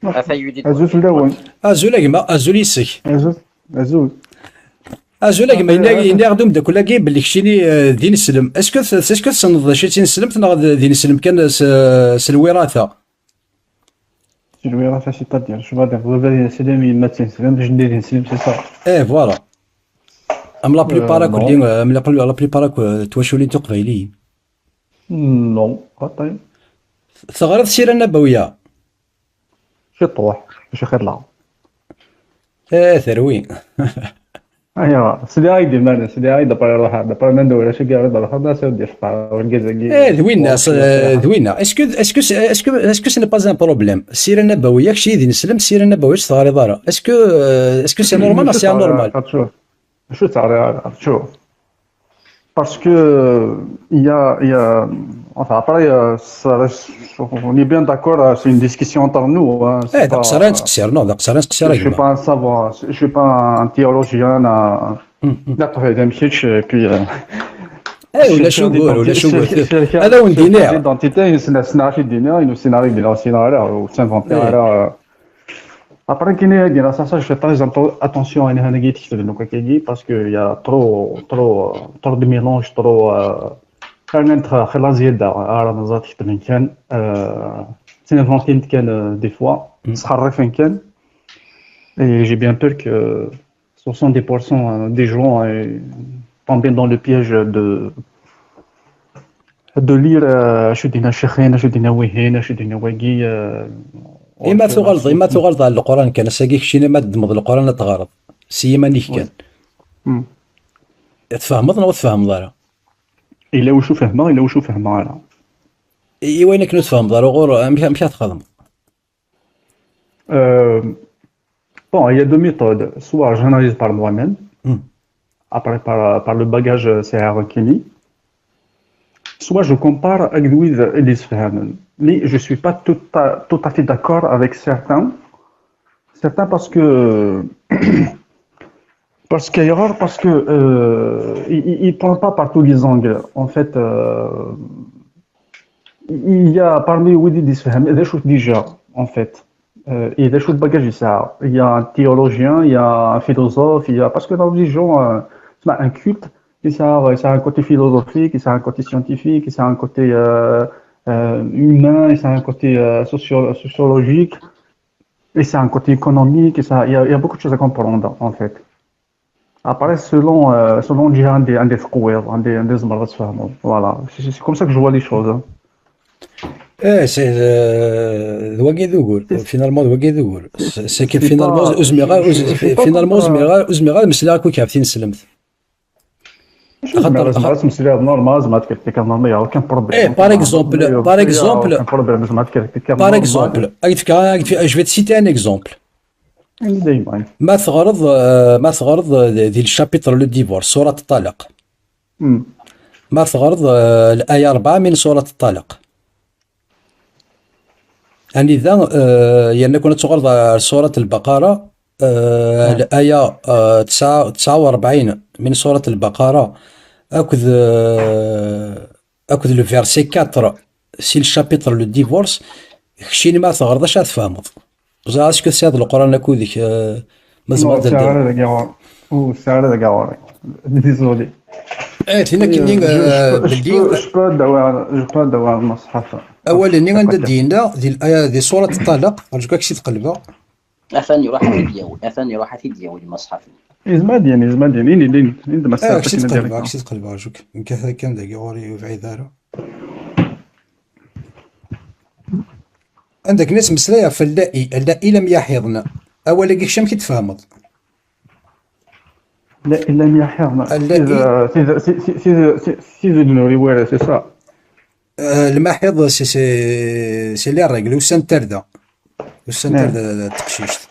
أثيدي عزوز توفيق الأول. ازول اكما ازول يسك عزوز. عزوز. ازول اكما أخي. إنا غدوم داك ولا كي باللي كشتيني دين السلم اسكو تصنض شي تين السلم تناغ دين السلم كان الوراثه. الوراثة سيتادير شو غادي غادي سلامي ما تنسلم باش ندير نسلم سي صا. فوالا ام لا بليبار كلي نو. ام لا بليبار تواشولين تقبايليين نو خاطي ثغرات السيره النبويه. شي طوح ماشي خير لها. ثروين ايوا سيدي هايدي مانا سيدي هايدا باغي يروح دابا ما ندور شي كاع يروح هذا سيدي الفقر والكازاكي. ذوينا ذوينا اسكو سي با ان بروبليم السيره النبويه كشي دين السلم السيره النبويه تغاري دارا اسكو سي نورمال سي نورمال. شو تعرف شوف باسكو il y a enfin après on est bien d'accord c'est une discussion entre nous hein, c'est داك pas قصران تقصير نو داك قصران تقصير je suis pas un savant je suis pas un théologien لا طفي مشيتش puis ولا شو نقول ولا شو نقول هذا وين دينار l'identité c'est un دينار une scénario de l'ancien ou s'inventer après كاين ça je fais pas attention à هنا جيت كتب لك كيجي parce que il y a trop de mélange trop كان خلا زياده راه مازال كتب كان s'inventer كان des fois صحر فين كان et j'ai bien peur que 70% des gens tombent dans le piège de lire شو دينا شيخين شو دينا وهين شو دينا واقي إما تغلط على القرآن كان ساقيك شينا ما تدمض القرآن تغارض سيما نيك كان تفهمض ولا تفهم ضارا إلا وشو فهمه إلا وشو فهمه أنا وينك نتفهم ضارا غور مش هتخدم. Bon, il y a deux méthodes. Soit j'analyse par moi-même, après par le bagage CR Kenny, soit je compare avec Louise et l'Isfahan. Mais je ne suis pas tout à fait d'accord avec certains. Certains parce que il prend pas par tous les angles. En fait, il y a parmi Louise et l'Isfahan des choses déjà, en fait. Il y a des choses de bagage ça. Il y a un théologien, il y a un philosophe, il y a parce que dans la religion, c'est un culte. Et ça a un côté philosophique, et ça a un côté scientifique, et ça a un côté humain, et ça a un côté sociologique, et ça a un côté économique, et il y a beaucoup de choses à comprendre en fait. Après, selon déjà un des frères, un des voilà, c'est comme ça que je vois les choses. Hein. سي ذواقي ذوقول فينالمون ذواقي ذوقول ساكن فينالمون أزميغا مسلا كوي كافتين سلمت خاطر مسلا نورمال زعما تكتيك نورمال يا كان بروبليم باغ اكزومبل بروبليم زعما تكتيك باغ اكزومبل جو في تسيتي ان اكزومبل ديما ما ثغرض ديال الشابيتر لو ديفورس سورة الطلاق ما ثغرض الآية 4 من سورة الطلاق يعني ذا يعني كنا تغرض سورة البقرة الآية 49 من سورة البقرة أكد لو فيرسي 4 سي الشابيتر لو ديفورس خشيني ما تغرضش تفهمض زعما اسكو سي هاد القرآن اكو ديك مزمار ديال سعر داك ديزولي هنا كاينين بلدي جو با دوا المصحف اولا ني غندا دينا ديال الايه ديال سوره الطلاق ارجوك كشي تقلبها اثاني راح في دياول المصحف ازماديان لين عندما كشي تقلبها ارجوك كان داك غوري في عذاره عندك ناس مسلايه في اللائي لم يحيضن اولا كي شام كيتفهمض لا لم يحيضن سي نوري ولا سي صا المحيض سي لي الرجل والسنترده تقشيشت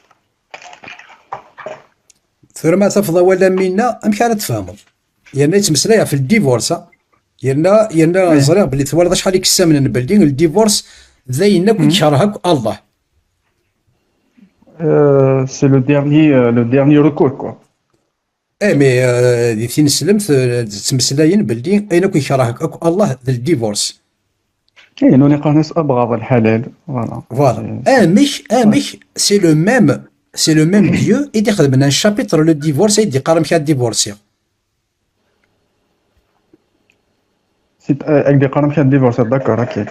ثم تفضى ولا منا ام كانت تفهمض يعني تمسلايه في الديفورس يعني زريغ بلي ثوالد شحال يكسى من البلدين الديفورس زينا كنت شرهك الله سي لو ديرني ريكور كوا مي دي تين سلمت تمسلاين بلدين اين كنت شرهك الله الديفورس اي نوني قانوس ابغض الحلال فوالا. Voilà. C'est le même Dieu. Il dit qu'il un chapitre le divorce. Il dit qu'il a divorcé. avec des قرن فيها divorce d'accord ok.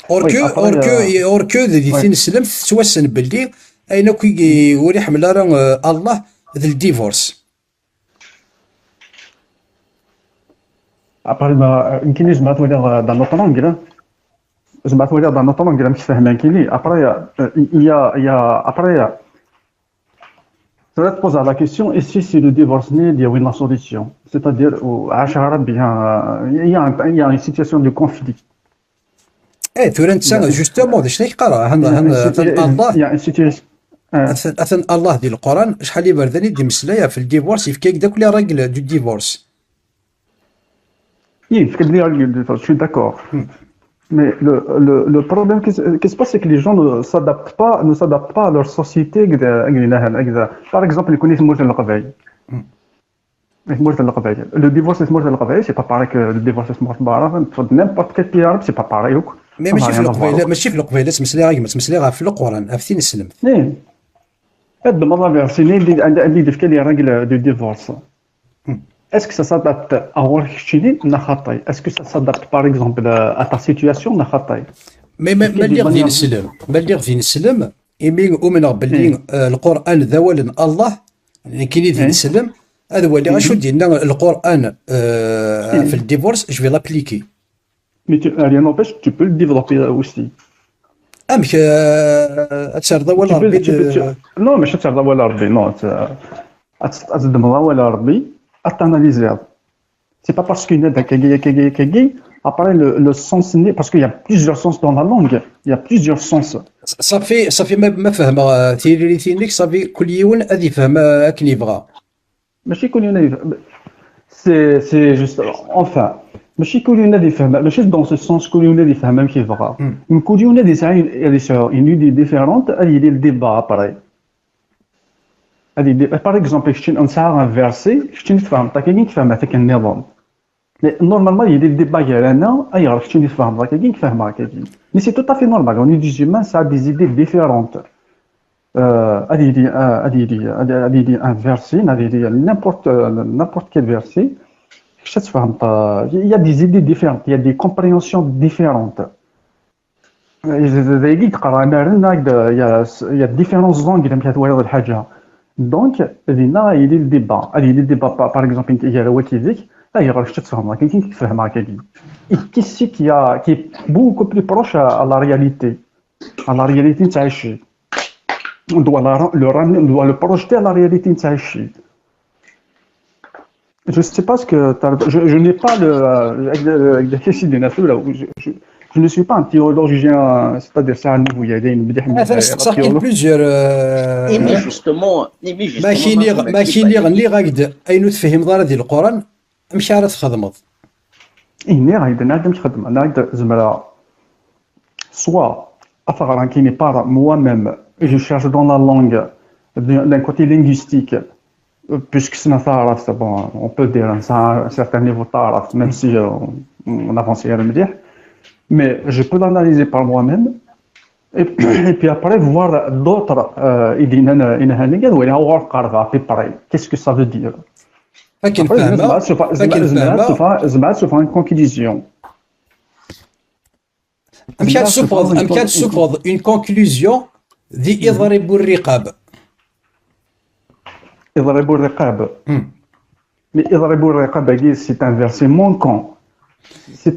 Or que des filles islam soit sen belli ayna qui وري حمل الله ذا divorce. Après يمكن جمعت ولا dans notre langue جمعت ولا dans notre langue مش فاهمين كيني après après tu vas te poser la question et si le divorce n'est il y a une solution c'est-à-dire عاشها ربي il y a une situation de conflit. Tu rentres justement شنو يقرا الله أثن الله ديال القرآن شحال يبردني دي مسلايا في الديفورس يفكيك داك لي راجل دو ديفورس. Oui, je suis d'accord. Mais le problème qui se passe, c'est que les gens ne s'adaptent pas à leur société. Par exemple, ils connaissent Mourtel al-Qabaï. Le divorce c'est Mourtel al-Qabaï, c'est pas pareil que le divorce c'est Mourtel al-Qabaï. N'importe quel pays arabe, c'est pas pareil. Mais ماشي في القبيلة تمسلي غير تمسلي غير في القرآن عرفتي نسلم. هاد المرة فيرسيني اللي ديف كان راجل دو ديفورس. Est-ce que ça s'adapte à l'origine ou à est-ce que ça s'adapte par exemple à ta situation ou à mais ملي غادي نسلم يمين أؤمن باللي القرآن ذوال الله يعني كي غادي نسلم هذا هو اللي غاشو ديالنا القرآن في الديفورس جو في لابليكي. Mais rien n'empêche, tu peux le développer aussi. أمك أتسرد ولا ربي non ماشي تسرد ولا ربي non أتزدم ولا ربي أتاناليزي. C'est pas parce qu'une aide kagi après le sens né parce qu'il y a plusieurs sens dans la langue, il y a plusieurs sens. صافي ما فهم تيريثينيك صافي كل يوم غادي يفهم كي يبغى. ماشي كل يوم c'est juste enfin ماشي كل يوم يفهم ماشي dans ce sens كل يوم يفهم كيف يبغى. كل يوم une idée différente il y a le débat après. Par exemple, je tiens un verset, je tiens une femme, tu as quelqu'un qui fait un النظام. Normalement, il y a des débats il y a un an, je tiens une femme, tu as quelqu'un qui fait un quelqu'un. Mais c'est tout à fait normal. On est des humains, ça a des idées différentes. Un verset, n'importe quel verset, il y a des idées différentes, il y a des compréhensions différentes. Il y a différents angles de la chose. Donc, il y a le débat. Il y a le débat, par exemple, il y a le Wikizik, il y a quelqu'un qui fait quelqu'un. Et qui est beaucoup plus proche à la réalité. À la réalité de Saïchi. On doit le projeter à la réalité de Saïchi. Je ne sais pas ce que... Je n'ai pas le question de nature. Je ne suis pas un théologien, c'est-à-dire ça à niveau il y a des plusieurs mais justement ما كاين اللي غاكد اينو تفهم دار ديال القران ماشي عارف تخدمض إني غايد نعدم تخدم أنا غايد زعما soit affaire qui n'est pas moi-même je cherche dans la langue d'un côté linguistique puisque c'est un bon on peut dire ça à un certain niveau taraf même si on avance à le dire. Mais je peux l'analyser par moi-même et puis après voir d'autres qu'est-ce que ça veut dire. Se faire une conclusion. Une conclusion d'Iضرب الرقاب. إضرب الرقاب. Mais إضرب الرقاب c'est un verset manquant.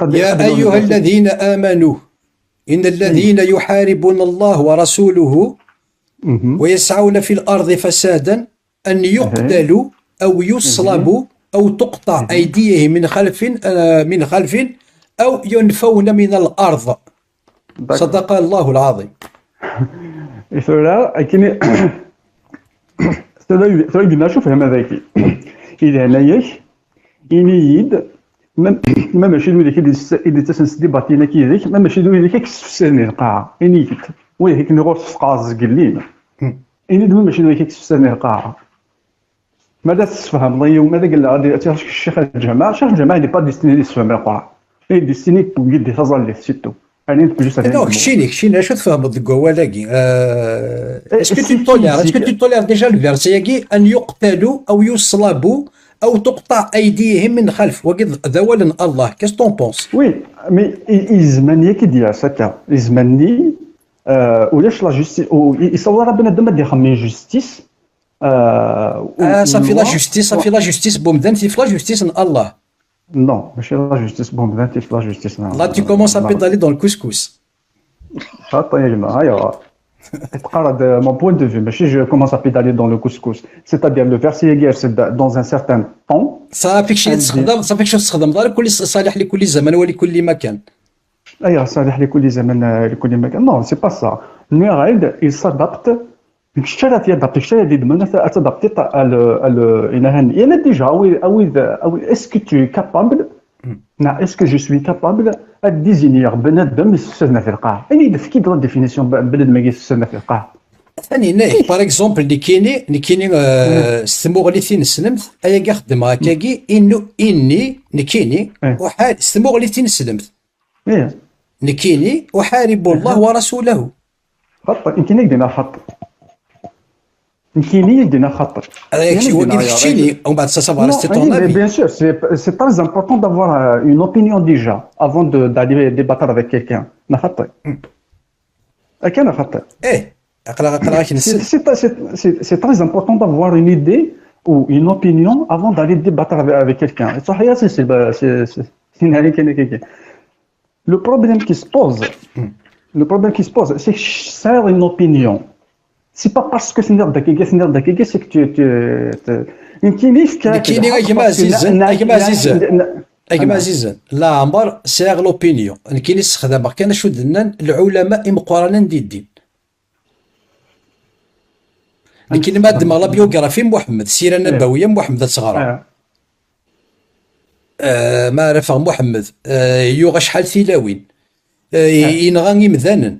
يا أيها الذين آمنوا إن الذين يحاربون الله ورسوله ويسعون في الأرض فسادا أن يقتلوا أو يصلبوا أو تقطع أيديهم من خلف أو ينفون من الأرض. صدق الله العظيم. Et cela, il n'a pas هذاك. Il est naïf, il est même chez nous, il était sensible باتي لك يديك même chez nous il est كسفسني القاعة إني كت ويه هيك نروح في قاز قليل إني دم ماشي هيك كسفسني القاعة ماذا تفهم ضي وماذا قال غادي الشيخ الجماعة الشيخ الجماعة اللي با ديستيني يسفهم القاعة إيه ديستيني بوجد تظل سيتو allez plus à Non, كشيني اش تفهموا ذوك هوالاكي اسكو tu tolères déjà le verset ياكي ان يقتلوا او يصلبوا او تقطع ايديهم من خلف وقد ذولا الله كاش طون بونس Oui, mais يزمني كي ديال ساكا يزمني ولاش لا جوستيس يصور ربنا دما دير خمي جوستيس صافي لا جوستيس بومدان في لا جوستيس الله نو ماشي لا جوستيس بومدان في لا جوستيس لا tu commences à pédaler dans le couscous Attends, يا جماعة هيا تقارد mon point de vue ماشي je commence à pédaler dans le couscous c'est-à-dire le verset يجي dans un certain temps صافيك شي تستخدم دار كل صالح لكل زمان ولكل مكان ايوه صالح لكل زمان لكل مكان نو سي با سا الميرايد il s'adapte الشرط يدابت الشرط يدمن تادابتي il a déjà est-ce que tu es capable est-ce que je suis capable de désigner بنادم يستثنى في القاع يعني دفكي دو ديفينيسيون بنادم يستثنى في القاع ثاني ناي باغ اكزومبل اللي كاينين ستموغليتين سلمت ايا كاع خدم هكاكي اني نكيني وحال ستموغليتين سلمت نكيني وحارب الله ورسوله خطر يمكن يدينا خطر يمكن يدينا خطر هو كيف تشيني ومن بعد سافا ريستي طون افي bien sûr c'est très important d'avoir une opinion déjà avant d'aller débattre avec quelqu'un نا خطر كان خطر اقرا كنسل c'est très important d'avoir une idée ou une opinion avant d'aller débattre avec quelqu'un صحيح c'est نهاري كاين le problème qui se pose c'est que ça a une opinion c'est pas parce que c'est que tu كاينين اجماع عزيزا لا عمر ساغ لوبينيون كاين يستخدم كان شو دنا العلماء مقارنين دي الدين لكن ما دم لا بيوغرافي محمد السيره النبويه محمد صغار ما رفع محمد يوغا شحال تلاوين ينغى مذانا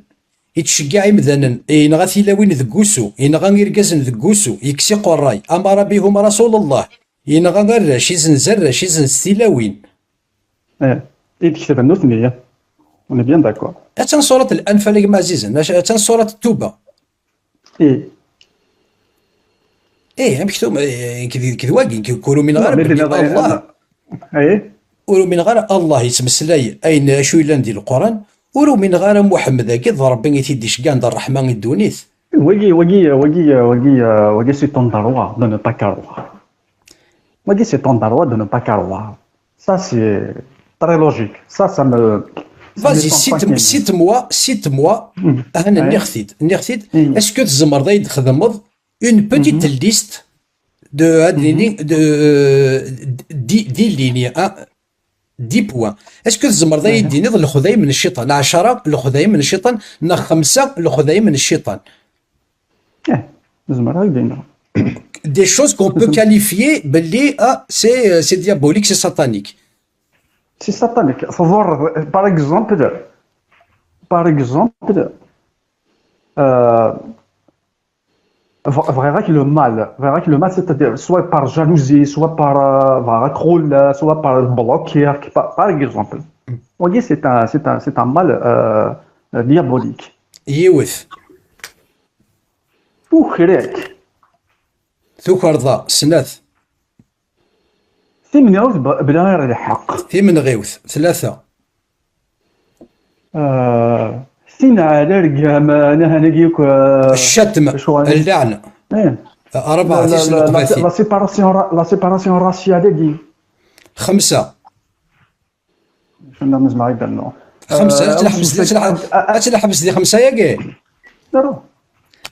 يتشجع مذانا ينغى تلاوين ذكوسو ينغى يرقزن ذكوسو يكسي قراي امر بهم رسول الله ينغى غراش يزن زراش يزن ستلاوين يكتب النثنية on est bien d'accord اتن سورة الانفال يا عزيزا اتن سورة التوبة مكتوب كذواقي كيقولوا من غير الله ولو من غير الله يتمسلاي اين شو الا ندير القران ولو من غير محمد كي ربي يتيديش كاع ندير الرحمن الدونيث وي سي ton droit de ne pas croire وي سي ton droit de ne pas croire ça c'est très logique ça me فازي سيت موا انا نخثيد اسكو تزمر ضاي تخدمض اون بوتيت ليست دو هاد دي ليني 10 بوان اسكو تزمر ضاي يديني الخذاي من الشيطان 10 الخذاي من الشيطان 5 الخذاي من الشيطان تزمر يدينا des choses qu'on peut qualifier باللي c'est diabolique c'est satanique. C'est satanique. Faut voir, par exemple, verra que le mal, c'est-à-dire soit par jalousie, soit par troll, soit par bloquer, par exemple. Vous voyez, c'est un mal diabolique. يوث وخريك ثوكرضا سناث ثمن غوث بلا غير الحق ثمن غوث 3 ثين على الرقام انا هنجيك الشتم اللعنه 4 لا سيباراسيون راسيال دي 5 شنو نسمع هكذا نو 5 تلحبس دي 5 يا كاع دارو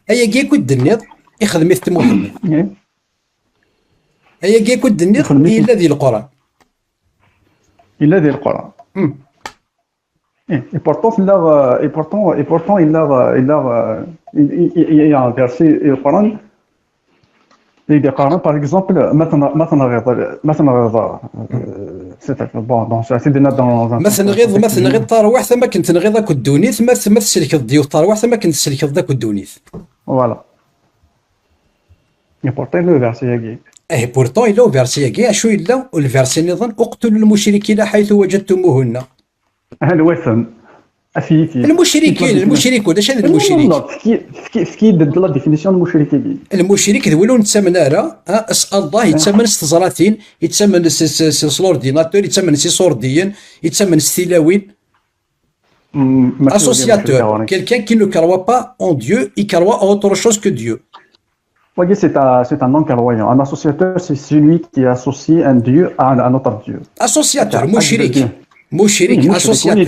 هيا كي كنت النيض يخدم مثل محمد هيا كي كنت النيض الا ذي القران Et pourtant, il y a un verset au Coran. Il dit par exemple, مثلا غير طاروح ثم كنت نغيض ذاك الدونيث ما تسلك الضيوف طاروح ثم كنت تسلك ذاك الدونيث. Voilà. Et pourtant le verset يجي. pourtant il le verset يجي شو إلا الفرسي نظن اقتلوا المشركين حيث وجدتموهن. الوثن المشركون اش هذا المشرك؟ فكي لا ديفينيسيون المشركين. المشرك ذولو نتسمى راه اسال الله يتسمى ستزراتين يتسمى سلورديناتور يتسمى سيسورديين يتسمى ستيلاوين associateur, quelqu'un qui ne croit pas en Dieu, il croit en autre chose que Dieu. Oui, c'est un non-croyant. Un associateur, c'est celui qui associe un Dieu à un autre Dieu. Associateur, mouchirik. Mouchirik, associateur.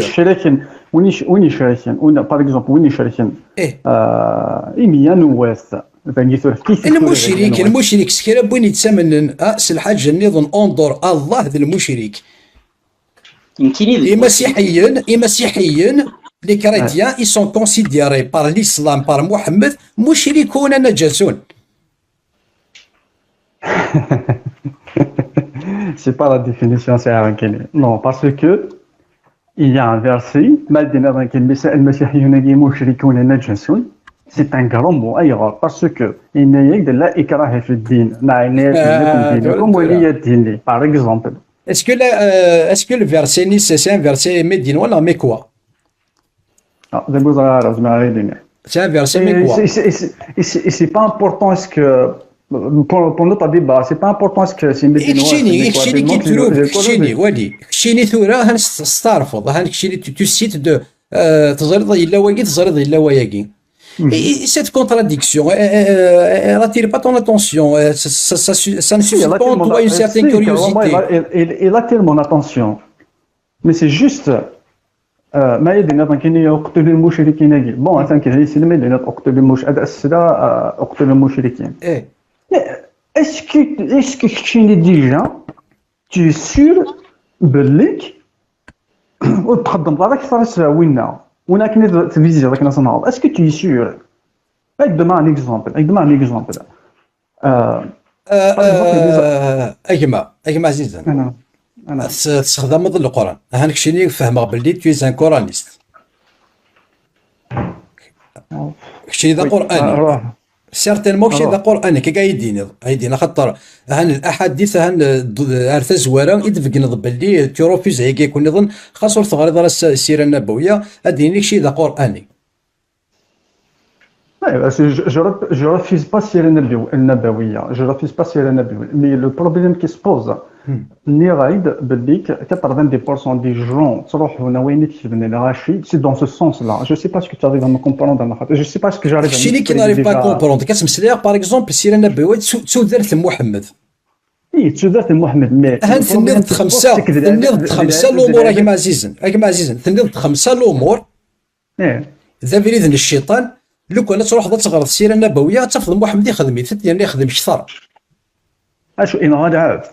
Par exemple, وين يشاركين؟ إيميان نواس. المشرك سكرا بوين يتسمى الحاجة نظن انظر الله ذا المشرك. Les Massihiens, les chrétiens, ils sont considérés par l'islam, par Mohammed, mouchirikouna najasoun. C'est pas la définition, c'est un non, parce que il y a un verset, c'est un grand mot ailleurs, parce que il n'y a que de la ikraha fi din, par exemple. Est-ce que le verset Nice, c'est un verset médinois ou mais quoi? C'est un verset mais quoi? C'est pas important est-ce que pour notre débat, c'est pas important est-ce que c'est médinois. Kchini qui trouve, Kchini, wadi. Kchini ثورة هنستعرفض هنكشيني tu cites de تزرد إلا واجي تزرد إلا واجي. Et cette contradiction, elle n'attire pas ton attention, ça ne suscite pas en toi une certaine curiosité. Elle attire mon attention, mais c'est juste, ما يدينا كاين يقتل المشركين bon مثلا كاين يسلم لنا اقتل المشركين. Est-ce que كاين déjà tu es sûr بالليك وتقدم على اكثر وينا ونا كاين تفيزي راك نصنعوا. Est-ce que tu es sûr? donne un exemple. أجمع عزيزا. أنا تستخدم القرآن. هانك شيني فهمك باللي tu es un coraniste. كشي ذا قرآني. certainement كشي ذا قرآني كي يدينا خاطر هان الأحاديث هان أرث زوارا يدفقنا باللي تروفيز هيك يكون نظن خاصة تغرض على السيرة النبوية أديني كشي ذا قرآني. Je refuse pas Sira Nabawiya, mais le problème qui se pose, des gens, c'est dans ce sens-là. Je ne sais pas ce que tu arrives à me comprendre. Je ne sais pas ce que j'arrive à me comprendre. Qui n'arrive pas à comprendre. Par exemple, Sira Nabawiya, Soudert Mohammed. Oui, Soudert Mohammed, mais. تنظر خمسة الأمور أجمع عزيزا تنظر خمسة الأمور. ذا بريد الشيطان. لو كان تروح تغرض السيره النبويه تفضل محمد يخدم يعني يخدم شثر اشو انغاد عرفت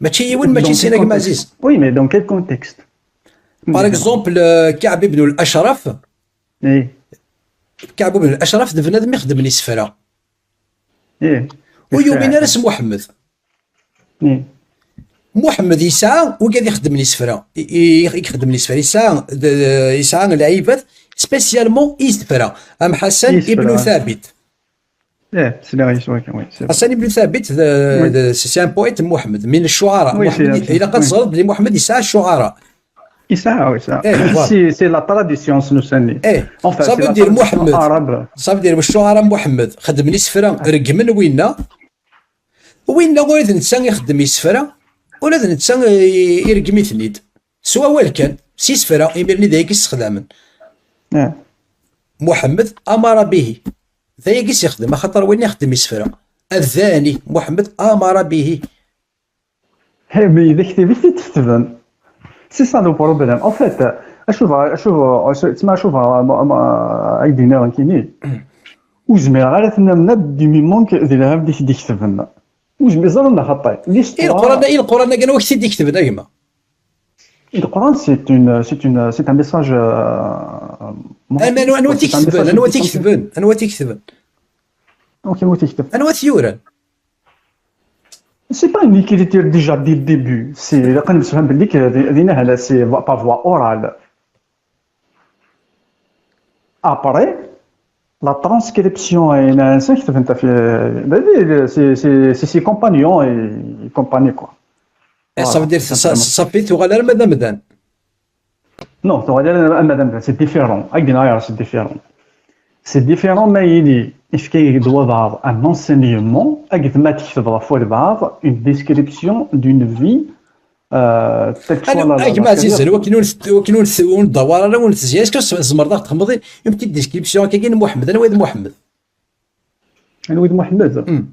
ماشي وين ماشي سينا كما عزيز وي مي دون كيل كونتكست باغ اكزومبل كعب بن الاشرف كعب بن الاشرف بنادم يخدم لي سفره ويومين راس محمد يسعى وقاعد يخدم لي سفره يخدم لي سفره يسعى العيبات سبيسيالمون يسفرا ام حسن ابن ثابت. حسن ابن ثابت سي ان بويت محمد من الشعراء. الى قد صرت لمحمد يسعى الشعراء. يسعى سي لا تراديسيون نسمي. صافي دير محمد صافي دير الشعراء محمد خدم لي سفرا رقمن وينا ولات الانسان يخدم يسفرا ولات الانسان يرقم يثنيد سوا وال كان سي سفرا يمرني ذاك يستخدمن. محمد أمر به ذا يقيس يخدم خاطر وين يخدم يسفرا. الثاني محمد أمر به. مي إذا كتبت تكتبن سي سا لو بروبليم أون فيت أشوف تسمع أشوف أيدينا كيني وزمير غير تنمنا دي ميمون ديال هاد ديك تكتبن وزمير زرنا خطاي. القرآن كان وقت يكتب دايما. Le Coran, c'est un message. C'est pas une écriture déjà dès le début. C'est par voie orale. Après, la transcription c'est ses compagnons et compagnie quoi. Ça veut dire ça fait tu غالر مدام Non, madame, c'est différent. C'est différent. C'est différent, mais il doit avoir un enseignement, une description d'une vie, telle que soit انا عزيز هو كي ندور انا ونتزيا اسكو زمر تخمضي اون بتيت ديسكريبسيون كاين محمد انا واد محمد الويد محمد.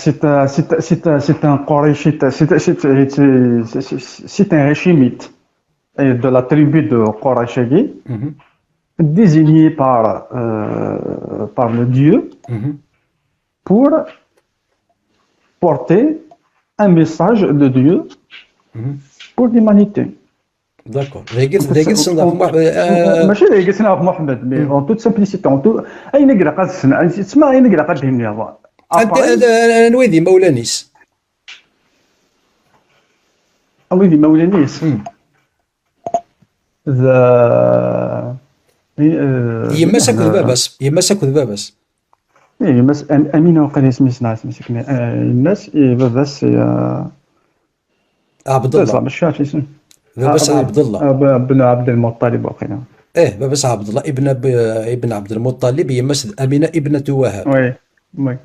C'est un Qurayshite, c'est un Hachimite de la tribu de Quraysh, désigné par le Dieu pour porter un message de Dieu pour l'humanité. D'accord. ماشي اللي قلنا في محمد مي اون توت سامبليسيتي اون تو اي نقرا قاد تسمع اي نقرا قاد هنا نويدي مولانيس ويدي مولانيس ذا يما ساكو باباس يما ساكو باباس يمس امين وقال اسمي سناس مسكني الناس باباس عبد الله مش عارف اسمه باباس عبد الله بن عبد المطلب وقيلا باباس عبد الله ابن عبد المطلب يمس امينه ابنه وهب وي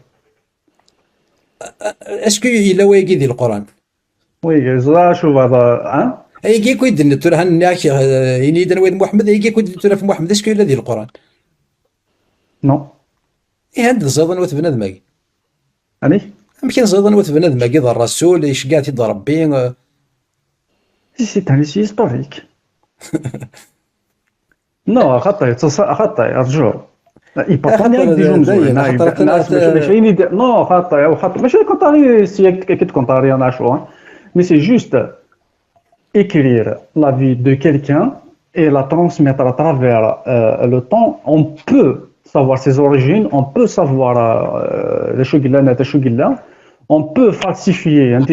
اسكو الا وايكي ديال القران زرا شوف هذا اي كي دنا ترى هناك يني دنا ويد محمد اي كي ترى في محمد اسكو الا ديال القران نو هاد زادن وث بنادم ماكي اني يمكن زادن وث بنادم ماكي الرسول ايش قاعد يضرب بين سي تاع سي هيستوريك نو خطي رجوع يبطل لي دي جمل نو خطي ماشي كونطاري سي كي كونطاري انا شو mais c'est juste écrire la vie de quelqu'un et la transmettre à travers le temps. On peut savoir ses origines, on peut savoir on peut falsifier mais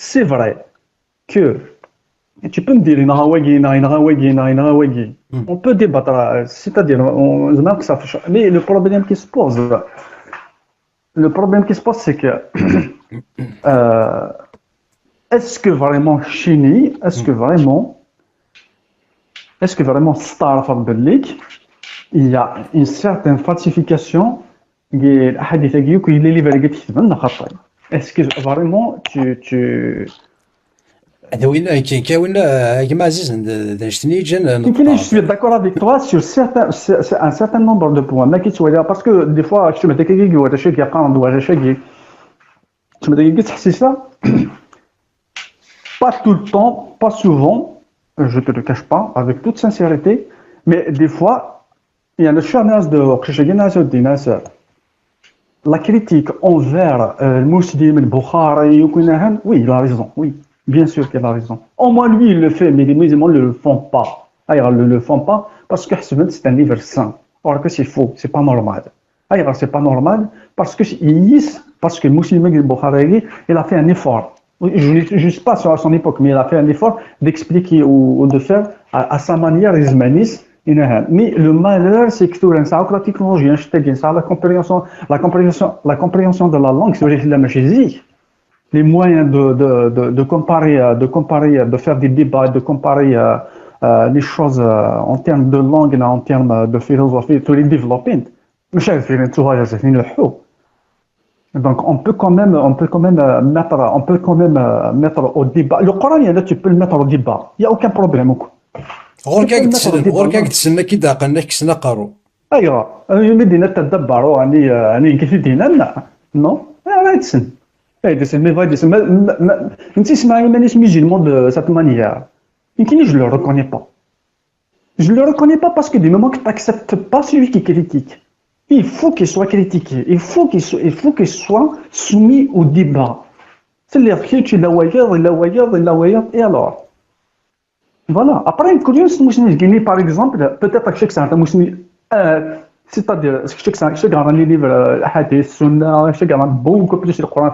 c'est vrai que tu peux me dire on peut débattre, c'est-à-dire mais le problème qui se pose c'est que est-ce que vraiment Chini, est-ce que vraiment Star Fablik, il y a une certaine falsification est-ce que vraiment tu هذا وين كاين كيما عزيز دشتني جن je suis d'accord avec toi sur un certain nombre de points mais parce que des fois je me dis que ça pas tout le temps, pas souvent, je te le cache pas avec toute sincérité, mais des fois il y a la critique envers le musulman al-Bukhari, oui, il a raison, oui. Bien sûr qu'il a raison. Au moins lui il le fait, mais les musulmans ne le font pas. Ils ne le font pas parce que c'est un livre saint. Or que c'est faux, c'est pas normal. C'est pas normal parce que le musulman al-Bukhari, il a fait un effort. Je ne sais pas sur son époque, mais il a fait un effort d'expliquer ou de faire à sa manière ismanis. Mais le malheur, c'est que la technologie, la compréhension de la langue, c'est la magie. Les moyens de comparer, de faire des débats, de comparer les choses en termes de langue, en termes de philosophie, tous les développements. Donc on peut quand même mettre au débat. Le Coran, tu peux le mettre au débat. Il n'y a aucun problème. غوركاك تسنى كي داقنا كسنا قارو ايوا مدينه تدبروا يعني كيف دينا نو لا تسن mais va dire انت اسمعي مانيش musulman de cette manière je le reconnais pas parce que du moment que tu n'acceptes pas celui qui critique il faut qu'il soit critiqué il faut qu'il soit soumis au débat c'est-à-dire que tu l'as et alors voilà après une curieuse musulmane par exemple peut-être que c'est un musulman c'est-à-dire que c'est dans les livres hadith sunna c'est dans beaucoup plus le Coran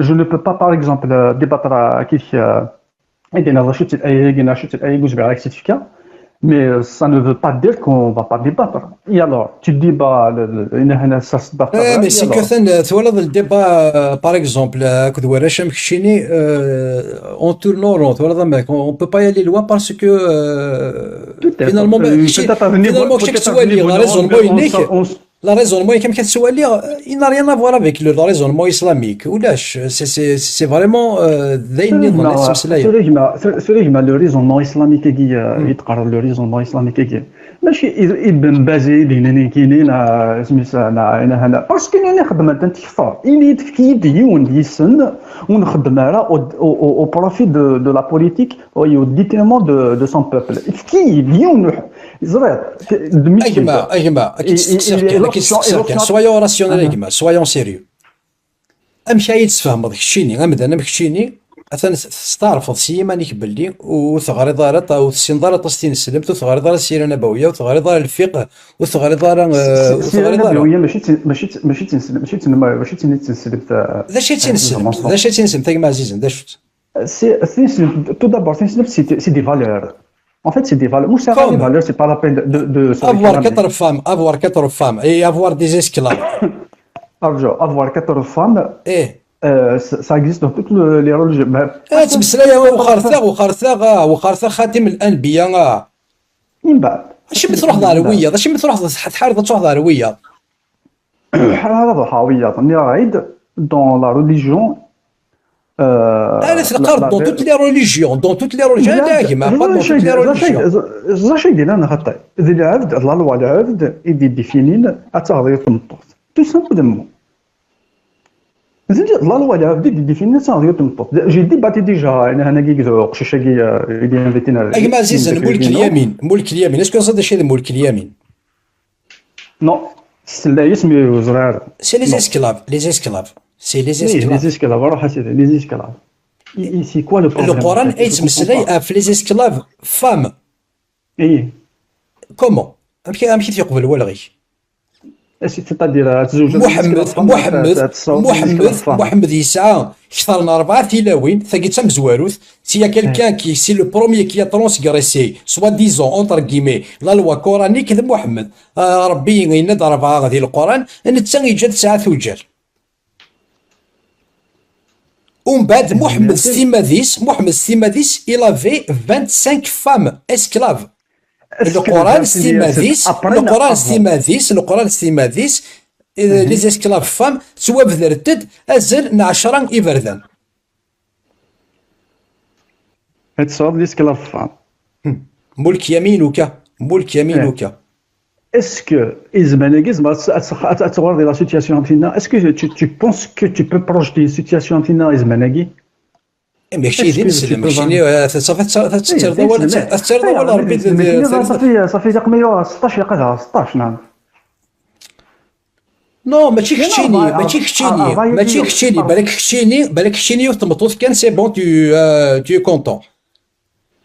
je ne peux pas par exemple débattre qui et des narrations et des narrations et des certificats Mais ça ne veut pas dire qu'on ne va pas débattre. Et alors, tu débats, ça se débat. مي سي كو ثان تولد الديبا باغ اكزومبل كود وراشا مكشيني اون تورنو رون تولد ماك اون بو با يالي لوان باسكو فينالمون فينالمون كي كتسوالي لا ريزونمون ينيك لا ريزونمون كيما كتسوالي il n'a rien à voir avec le raisonnement islamique ولاش سي فريمون ذاين نظن تسمسلايا سوري لو ريزونمون اسلاميك يتقرر لو ريزونمون اسلاميك ماشي ابن بازي دينني كاينين سميتها انا هنا باسكو انا خدمت تكفر اللي تفكي ديون يسن ونخدم على او بروفيت دو لا بوليتيك او ديتيرمون دو سون بوبل تفكي ديون زرير اجمع كي سويون راسيونيل اجمع سويون سيريو امشي يتفهم هذاك الشيني امدانا مكشيني اثن ستعرفض سيمانيك بلي وثغري دارت او السنظاره تستين السلم وثغري دار السيره النبويه وثغري دار الفقه وثغري دار وثغري دار ماشي تنسلم ذا شي تنسلم تاك عزيز ذا شفت tout d'abord c'est des valeurs. En fait, c'est des valeurs. C'est pas des valeurs, c'est pas la peine de avoir quatre femmes et avoir des esclaves. Avoir quatre femmes. Ça existe dans toutes les religions. تمسلايا وخارثا خاتم الانبياء من بعد ماشي تروح ضرويه ماشي تروح تحارب تروح ضرويه هذا حاويه نرايد دون لا ريليجيون انا تلقى دون توت لي ريليجيون داكما با دون توت لي ريليجيون زاشي دينا انا خطاي اذا العبد الله لو العبد يدي ديفينين اتغير في الطوط تو سامبلومون الله لو العبد يدي ديفينين اتغير في الطوط جي ديباتي ديجا انا هنا كي قشاشاكي يدي انفيتينا اي عزيز ملك اليمين اسكو صاد شي ملك اليمين نو سلا اسمي زرار سي لي اسكلاف سي لي اسكلاف روح سيدي لي اسكلاف سي كوا لو بروبليم القران يتمسلاي في لي اسكلاف فام اي كومون امشي تيقبل والغي سيتادير تزوج محمد يسعى اكثر من 4 تلاوين ثقي تم زواروث سي كالكان كي سي لو بروميي كي ترونسغريسي سوا ديزون اونتر كيمي لا لوا كورانيك ذا محمد ربي يناد 4 غادي القران ان تساني جات ساعه توجر ومن بعد محمد ستيماديس الى في 25 فام اسكلاف القران ستيماديس لي اسكلاف فام سوا بذرتد ازل 10 افردان هاد صواب لي اسكلاف فام ملك يمينك Est-ce que de la situation antina, est-ce que tu penses que tu peux projeter une situation antina Ismanagi? ماشي دين السلم ماشي صافي تسترضى ولا ربي صافي دقيقه 16 دقيقه 16 نعم نو ماشي كشتيني بالك كشتيني وتمطوط كان سي بون تو كونطون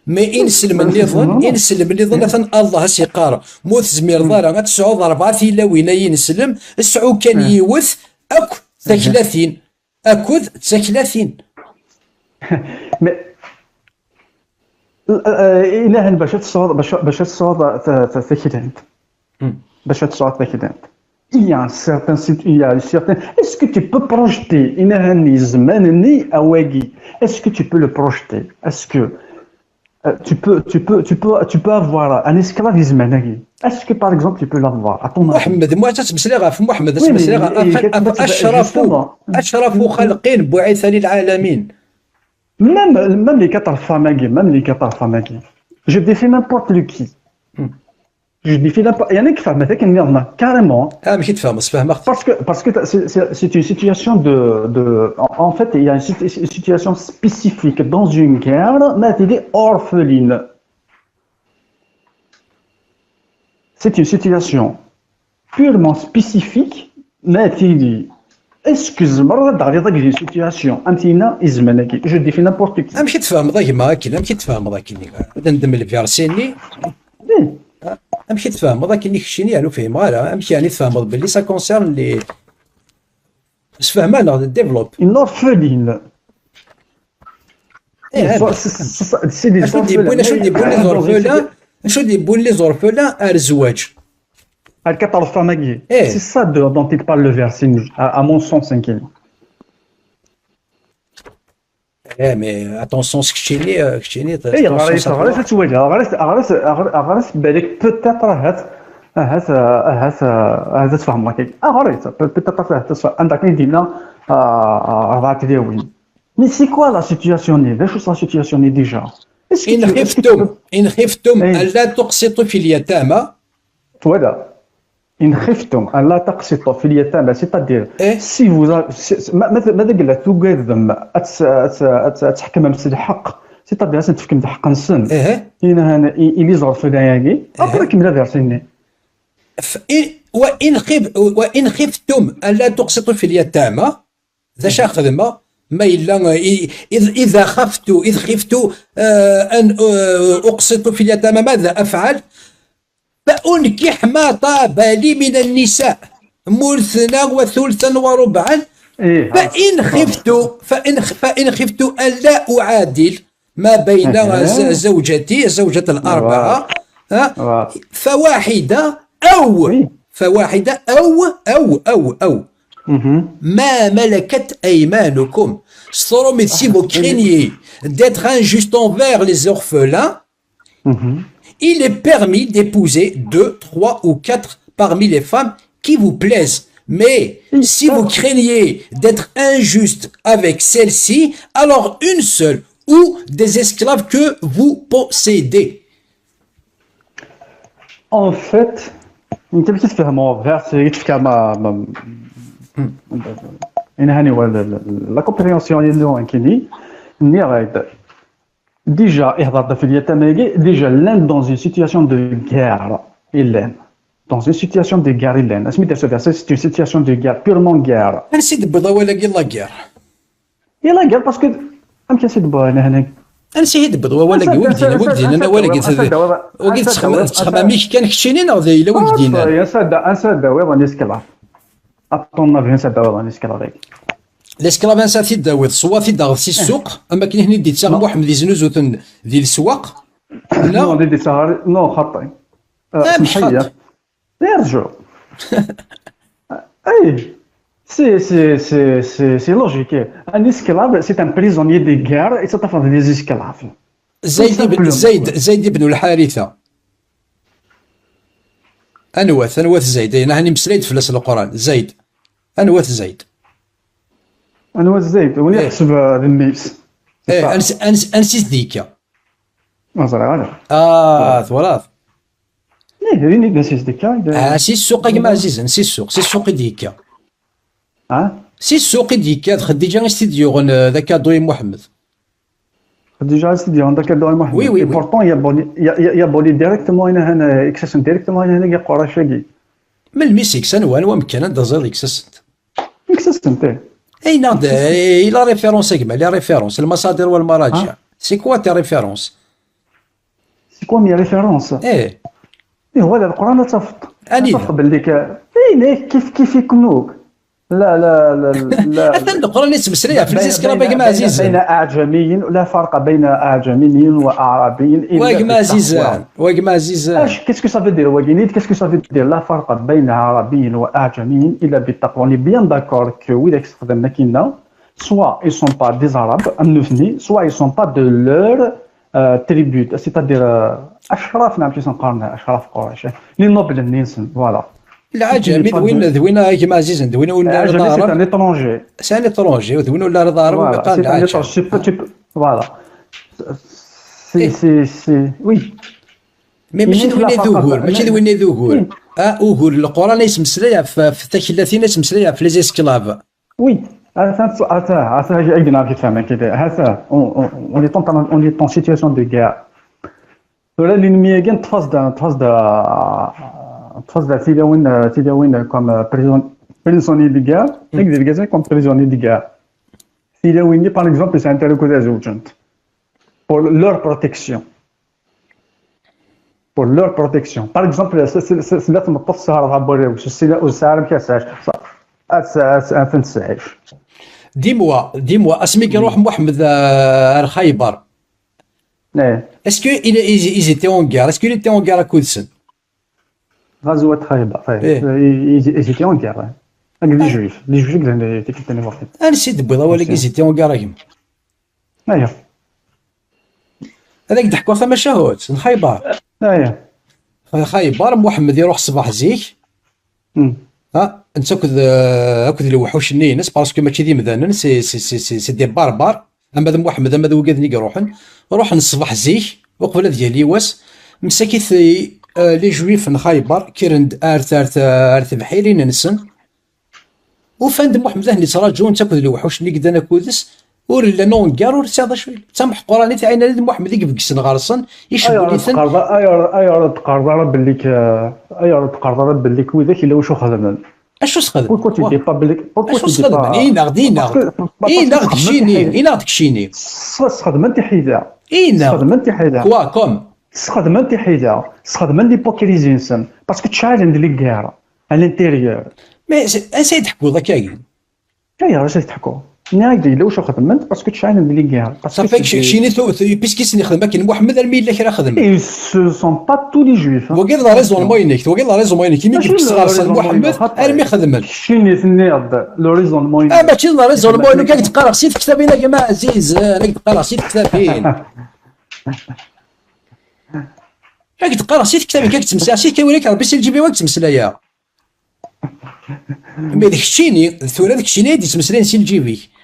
مي انسلم النظام مثلا الله سيقار موت زمير دار تسعود 4 تلاوين ينسلم السعود كان يوث اكو 30 مي إلى باش تصوض il y a un certain est-ce que tu peux projeter est-ce que tu peux le projeter est-ce que tu peux avoir un esclavisme est-ce que par exemple tu peux l'avoir à ton محمد ما تتمسلي غا في محمد تتمسلي غا اشرف خلقين بعث للعالمين même les quatre femmes je défie n'importe qui je défie n'importe il y en a qui font مثلا كنظن carrément ماشي تفهم parce que c'est une situation de en fait il y a une situation spécifique dans une guerre mais elle est orpheline c'est une situation purement spécifique mais elle est اسكوز مرة دغيا داك جي سيتياسيون انتينا ازمناكي جو ديفي نابورت كي امشي تفهم ضاك ما كاين امشي تفهم ضاك ندم الفيرسيني امشي تفهم ضاك كشيني يعني فهم غير امشي يعني تفهم باللي سا كونسيرن لي بس فهم انا ديفلوب النورفلين سي دي بوين الورفلان شو دي بون لي زورفلان الزواج. الكتر فاماكي إيه. سي سا dont il parle le verset à mon sens انكيني. مي اتونسيون كشتيني اي غاريس تواجه غاريس بالك بوتيتر هات تفهم لك غاريس بوتيتر عندك دينا راه تداوين. مي سي كوا لا سيتوياسيون واش لا سيتوياسيون ديجا إن خفتم ألا تقسطوا في اليتامى. فوالا إن خفتم ألا تقسطوا في اليتامى سيتادير سي ماذا قال لك توقدم تحكم بس الحق سيتادير تفكم الحق نسن هنا إلي ظرف داياكي أقول كمل فيرسيني وإن خفتم ألا تقسطوا في اليتامى ذا شا خدمة ما إلا إذا خفت أن أقسط في اليتامى ماذا أفعل؟ فأنكح ما طاب لي من النساء مثنى وثلثا وربعا. فإن خفت ألا أعادل ما بين زوجة الأربعة فواحدة أو ما ملكت أيمانكم. Mais si vous craignez d'être injuste envers les orphelins, il est permis d'épouser 2, 3 ou 4 parmi les femmes qui vous plaisent. Mais si vous craignez d'être injuste avec celle-ci, alors une seule ou des esclaves que vous possédez. En fait, انت باش تفهموا فيرسي كما هاني لا كومبريونسيون ديالو كيني ني غايد ديجا يهضر في اليتامى ديجا لان دون اون سيتوياسيون دو غير إلان دون اون سيتوياسيون دو غير إلان اسميتها سو فيرسي سي اون سيتوياسيون دو غير بيرمون غير. انا سيد بضا ولا لا غير يلا غير باسكو ام كان سيد بضا هنا انا سيد بضا ولا وقدينا انا ولا قلت تخماميش كان كشيني ناض الا وقدينا يا ساده وين راني سكلا اطون فين ساده راني سكلا الاسكلاف انسا تيداوض صوا تيداغ في السوق اما كاين هنا ديت ساغ واحد دي زنوزوتن ديال السواق لا دي ساغ نو خطي مش خط يرجعوا اي سي لوجيك ان اسكلاف سي ان بريزونيي دي غير يتطفى دي اسكلاف. زيد بن الحارثه انوث زيد انا هاني مسليت في القران زيد انوث زيد وين يحسب النيس انسيس ديكا مازال ثولاث ريني نسيس ديكا سي السوق كما عزيز نسي السوق ديكا سي السوق ديكا خديجه استديو ذاك دوي محمد خديجه استديو ذاك دوي محمد وي بورطون يا بولي ديريكتومون هنا اكسسن ديريكتومون هنا قراشاكي من الميسيك سنوان مكان هذا زاد اكسسن تاع اي ناض لا ريفيرونس كما لا ريفيرونس المصادر والمراجع سي كوا تي ريفيرونس سي كوا مي ريفيرونس ايه هو القران تصفط بالك اي كيف يكونوك لا حتى القران يتمسريها في الاسكرابه كما عزيز بين اعجمي لا فرق بين اعجمي واعرابي الا وكما عزيز كيسكو صافي دير واكينيت كيسكو صافي دير لا فرق بين عربي واعجمي الا بالتقوى. اون بيان داكور كو ويلا يستخدم ماكينه سوا اي سون با دي عرب النفني سوا اي سون با دو لور تريبيوت سيتادير اشراف نعم كيسون قارنا اشراف قريش لي نوبل النيسن فوالا العجمي ذوين كيما عزيز ذوين ولا سي ان ايترونجي سي ان ايترونجي ذوين ولا رضا وقال العجم فوالا سي وي ماشي ذوين ذوهور اوغور القران يسم سلايا في 30 يسم سلايا في لي اسكلاف وي هذا عندنا كيف فهمنا كده هذا اون لي طون سيتوياسيون دو غير ولا لينمي كان تفاصل تيداوين كوم بريزوني دي غير نقدر نقول كوم بريزوني دي غير تيداوين باغ اكزومبل سي انتريكو دا زوجنت pour leur protection par exemple سلات مطف سهر غابوري واش السلا وسهر مكاساش فين تسعيش ديموا اسمي كنروح محمد الخيبر اسكو ils étaient en guerre اسكو il était en guerre كودسن غزوة خيبر ils étaient en guerre هكا لي جويف اللي تكتني واحد انا نسيت بيضا ولكن ils étaient en guerre كيما اييه هذاك ضحكوا ثما شهوت خيبر اييه خيبر محمد يروح الصباح زيك ها انت اكد الوحوش النينس باسكو ماشي دي مذنن سي دي باربار اما ذا محمد اما ذا وكادني روح الصباح زيك وقبل ديال ليواس مساكيت لي جويف من خيبر كيرند ارث بحيرين نسن وفند محمد هني تراجعون تاكد الوحوش اللي قدنا كودس لا نون كار ور ساده شويه تمح قراني تاع عين محمد يقبكسن غارسن يشدوا لي ثن ايوا تقرر بليك ايوا تقرر بليك وذاك الا واش خدم اشو سخدم بوركو تي دي با بليك بوركو تي دي با اي ناغ كشيني سخدم انت حيدا سخدم انت حيدا كوا كوم سخدم انت حيدا سخدم انت بوكيليزينسن باسكو تشالند لي كار على الانتيريور مي اساي تحكوا ذاك كاين ايوا واش تحكوا نايدي لو واش خدمت باسكو تشالند لي كار صافي كشيني بيسكي سني خدمه كاين محمد المي لا كرا خدمه اي سو سون با تو لي جويف وقال لا ريزون موينيك مي كيف صغار محمد المي خدمه شيني ثنيض لو ريزون موينيك ماشي لا ريزون موينيك كاك تقرا سيت كتابين يا جماعه عزيز راك تقرا سيت كتابين كاك تقرا سيت كتابين كاك تمسح سيت كيوريك ربي سي تجيبي وقت تمسلايا مي داك الشيني ثورة داك الشيني يدي تمسلين سي الجيبي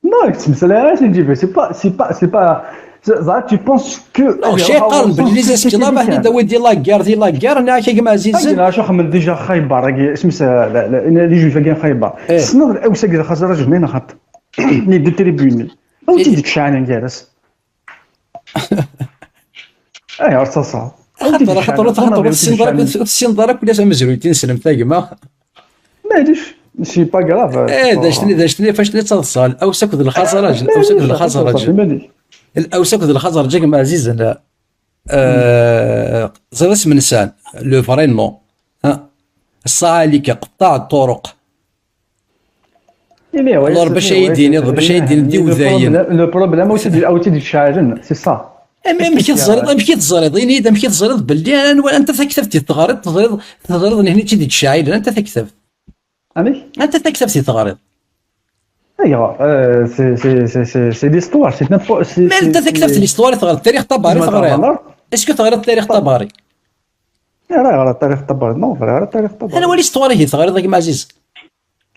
non تمسلايا سي الجيبي سي با زعما tu penses que شي قارن باللي زاسكيلا ما هنا داوي ديال لا كار انا كيما عزيز انا شو خمن ديجا خيبر اسمس لي جويف كاين خيبر سنو اوسا خزرج هنا خط لي دو تريبوني او تي ديك شعان جالس اي ارتصا خاطر السندارك ولا مزرويتين سلمتا كما ماليش سي با كراف داشتني فاش تصل اوسك ذو الخزرج الاوسك ذو الخزرج كما عزيز انا زير اسم انسان لو فرين نو ها الصالك قطاع الطرق ضرب شيدين ديو ذاين لو بروبليم اوتي ديال شاعرن سي صا ماشي تزريض يعني ماشي تزريض باللي انت تكتبتي تغريض هنا تيدي الشاعر انت تكتبت انت تكتبتي تغريض ايوا سي ليستوار سي نابو سي ما انت كتبت ليستوار تغرد التاريخ الطبري تغرد اسكو تغرد التاريخ الطبري راه التاريخ الطبري نو راه التاريخ الطبري انا ولي ستوار هي تغرد كيما عزيز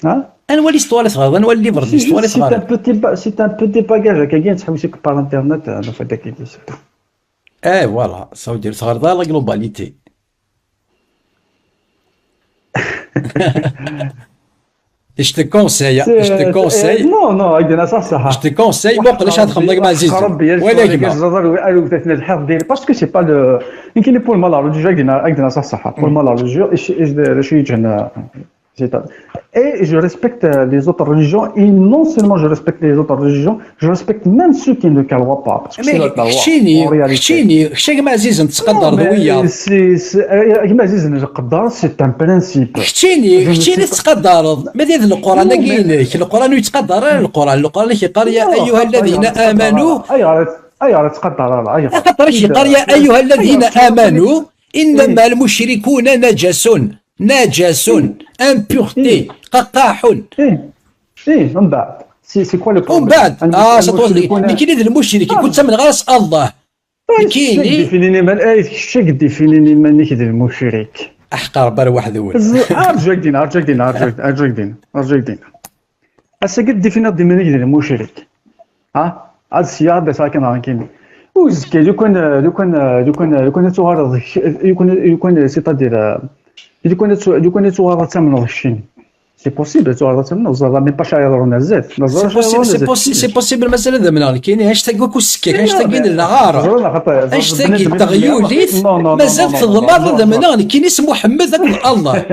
انا ولي ستوار تغرد انا ولي ليفر ستوار تغرد سي ان بوتي باجاج كاين تحوسك بار انترنت انا فداك اللي سيتو فوالا ساو دير تغرد لا جلوباليتي Je te conseille. Non, عندنا صح. Je te conseille ما قلش تخمم مع عزيز. ولكن قالوا ثلاث الحرب ديالي باسكو سي با لو يمكن بور مالارو ديجا عندنا صح. بور مالارو جو شي يجينا et je respecte les autres religions et non seulement je respecte les autres religions je respecte même ceux qui ne croient pas parce que c'est la loi خشيني كما عزيز نتقدر ضويا كما عزيز نقدر سي ان برينسيپ خشيني تقدر ما ديال القران كاين القران يتقدر القران كيقال يا ايها الذين امنوا ايوا تقدر ايوا قدر كيقال يا ايها الذين امنوا انما المشركون نجس امبورتي قاح من بعد سي كوا لو بروبليم من بعد سطوزلي كاين المشرك كنت من غاس الله كاين ديفينيني من اي شك ديفينيني من كيدير المشرك احقر بر واحد ولد ارجوك دين اسا قد ديفينير دي من كيدير المشرك هاد السياق ساكن رانكين وزكي يكون تغرض يكون سيتادير يكون تغرض تمن الشين سي بوسيبل تغرض تمن وزرا مي با شايرون الزيت سي بوسيبل المساله ذا كاين هاشتاج كوكو السكاك هاشتاج العار هاشتاج التغيوليت مازال في الضمار ذا من كاين اسم محمد ذاك الله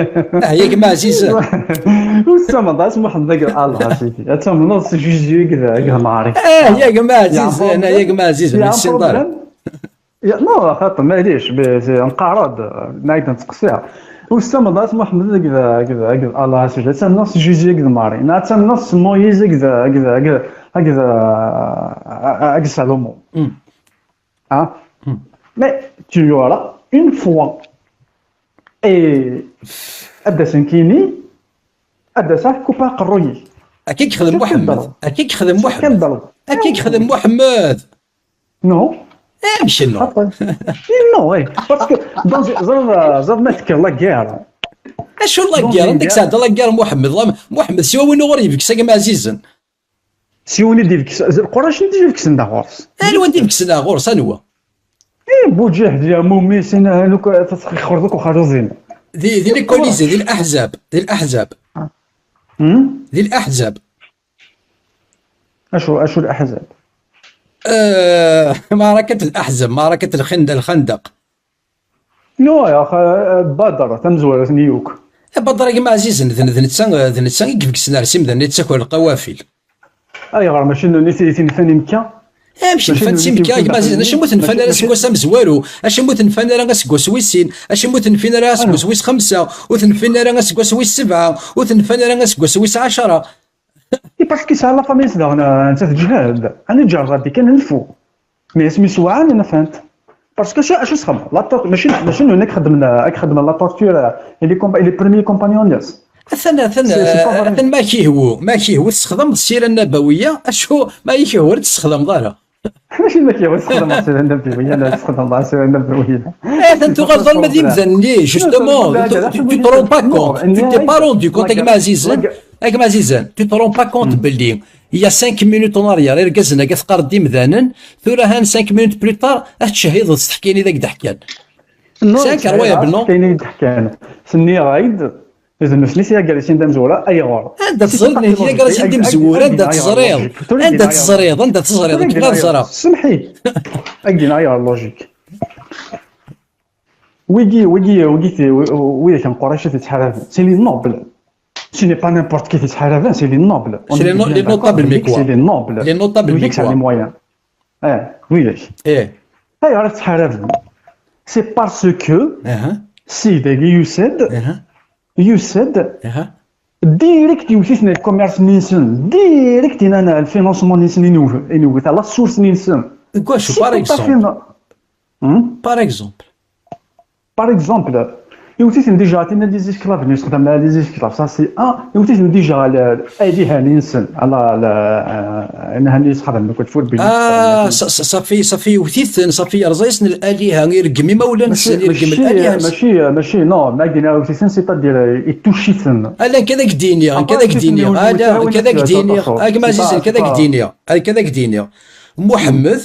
يا جماعه عزيز والسما اسم محمد ذاك الله سيدي تم نص جوجي كذا نهاري يا جماعه عزيز انا يا جماعه عزيز من السندار نو خاطر معليش نقارض نعيد نتقصيها والسما اسم محمد كذا الله سيدي تم نص جوجي كذا ماري تم نص مويز كذا سالومون Hein. Mais tu auras une fois. Et هذا سنكيني هذا صح كوبا قروي. أكيك خدم محمد، أكيك خدم محمد، أكيك خدم محمد. نو. ماشي نو. نو وي باسكو زاد ما تكر لا كير. اشو لا كير عندك سعد لا كير محمد سوا وين غريب كسا ما عزيزا. سيوني ديفك القراش ديفك سندا غورس. الوا ديفك سندا غورس انوا. بوجه يا مومي سينا هذوك تخرجوك وخرجين. دي لي كوليزي دي الاحزاب دي الاحزاب. اشو الاحزاب؟ معركة الأحزاب، معركة الخندق. نو يا أخي بدر تمزور نيوك. بدر كيما عزيز ذنتسان يكفيك سنارسيم ذنتساك القوافل. غير ماشي نيتي نفاني مكة. ماشي نفانسي مكة كيما عزيز اش موت نفان راه سكوا سامزوارو، اش موت نفان راه سكوا سويسين، اش موت نفين راه سكوا سويس 5 وتنفين راه سكوا سويس 7 وتنفان راه سكوا سويس 10. باسكو ساعه لا فامي صدقنا انت تجهد انا جربتي كان نفو مي اسمي سواعان انا فهمت باسكو اش تخدم لا ماشي هناك خدمنا لا تورتور لي بريمي كومبانيونيس ثنا ما كيهو تستخدم السيره النبويه اشو ما يكيهو تستخدم دارها ماشي ما كيهو تستخدم السيره النبويه لا تستخدم السيره النبويه انت غلطان ما ديمزني جوستومون tu te rends pas compte tu t'es pas rendu compte ياك عزيزان tu te rends pas compte باللي il y a 5 minutes en arrière ركزنا كتقار ديمذانن ثورا هان 5 minutes plus tard تشهيض تحكيني ذاك ضحكان ساك روايه بالنو كاينين ضحكان سني غايد إذا نفسي يا جالسين دم زورا أي غار. أنت تصريض يا جالسين دم زورا أنت تصريض أنت غير زرا. سمحي. أجينا أي لوجيك. ويجي كان قريش تتحارب. سي لي نوبل. سي ني با نيمبورت كي تتحارب سي لي نوبل. سي لي نوتابل ميكوا. سي لي نوبل. لي نوتابل ميكوا. سي لي مويان. وياك. إيه. هاي عرفت تحارب. سي باسكو. سيدي يوسد. يوسد ديريكت يوثيثنا الكوميرس نيسن ديريكت انا الفينانسمون نيسن ينوث على السورس نيسن كواش بار اكزومبل يوثيثنا ديجا تينا ديزيسكلاف نستخدم لها ديزيسكلاف سا سي يوثيثنا ديجا ايديها نيسن على انها نستخدم كنت فور بي صافي يوثيث صافي رزايسن الالهه غير كمي مولا نسالي رقم الالهه ماشي نو ما قلنا يوثيثن سي تادير يتوشيثن الا كذاك دينيا هذا كذاك دينيا كما عزيز كذاك دينيا محمد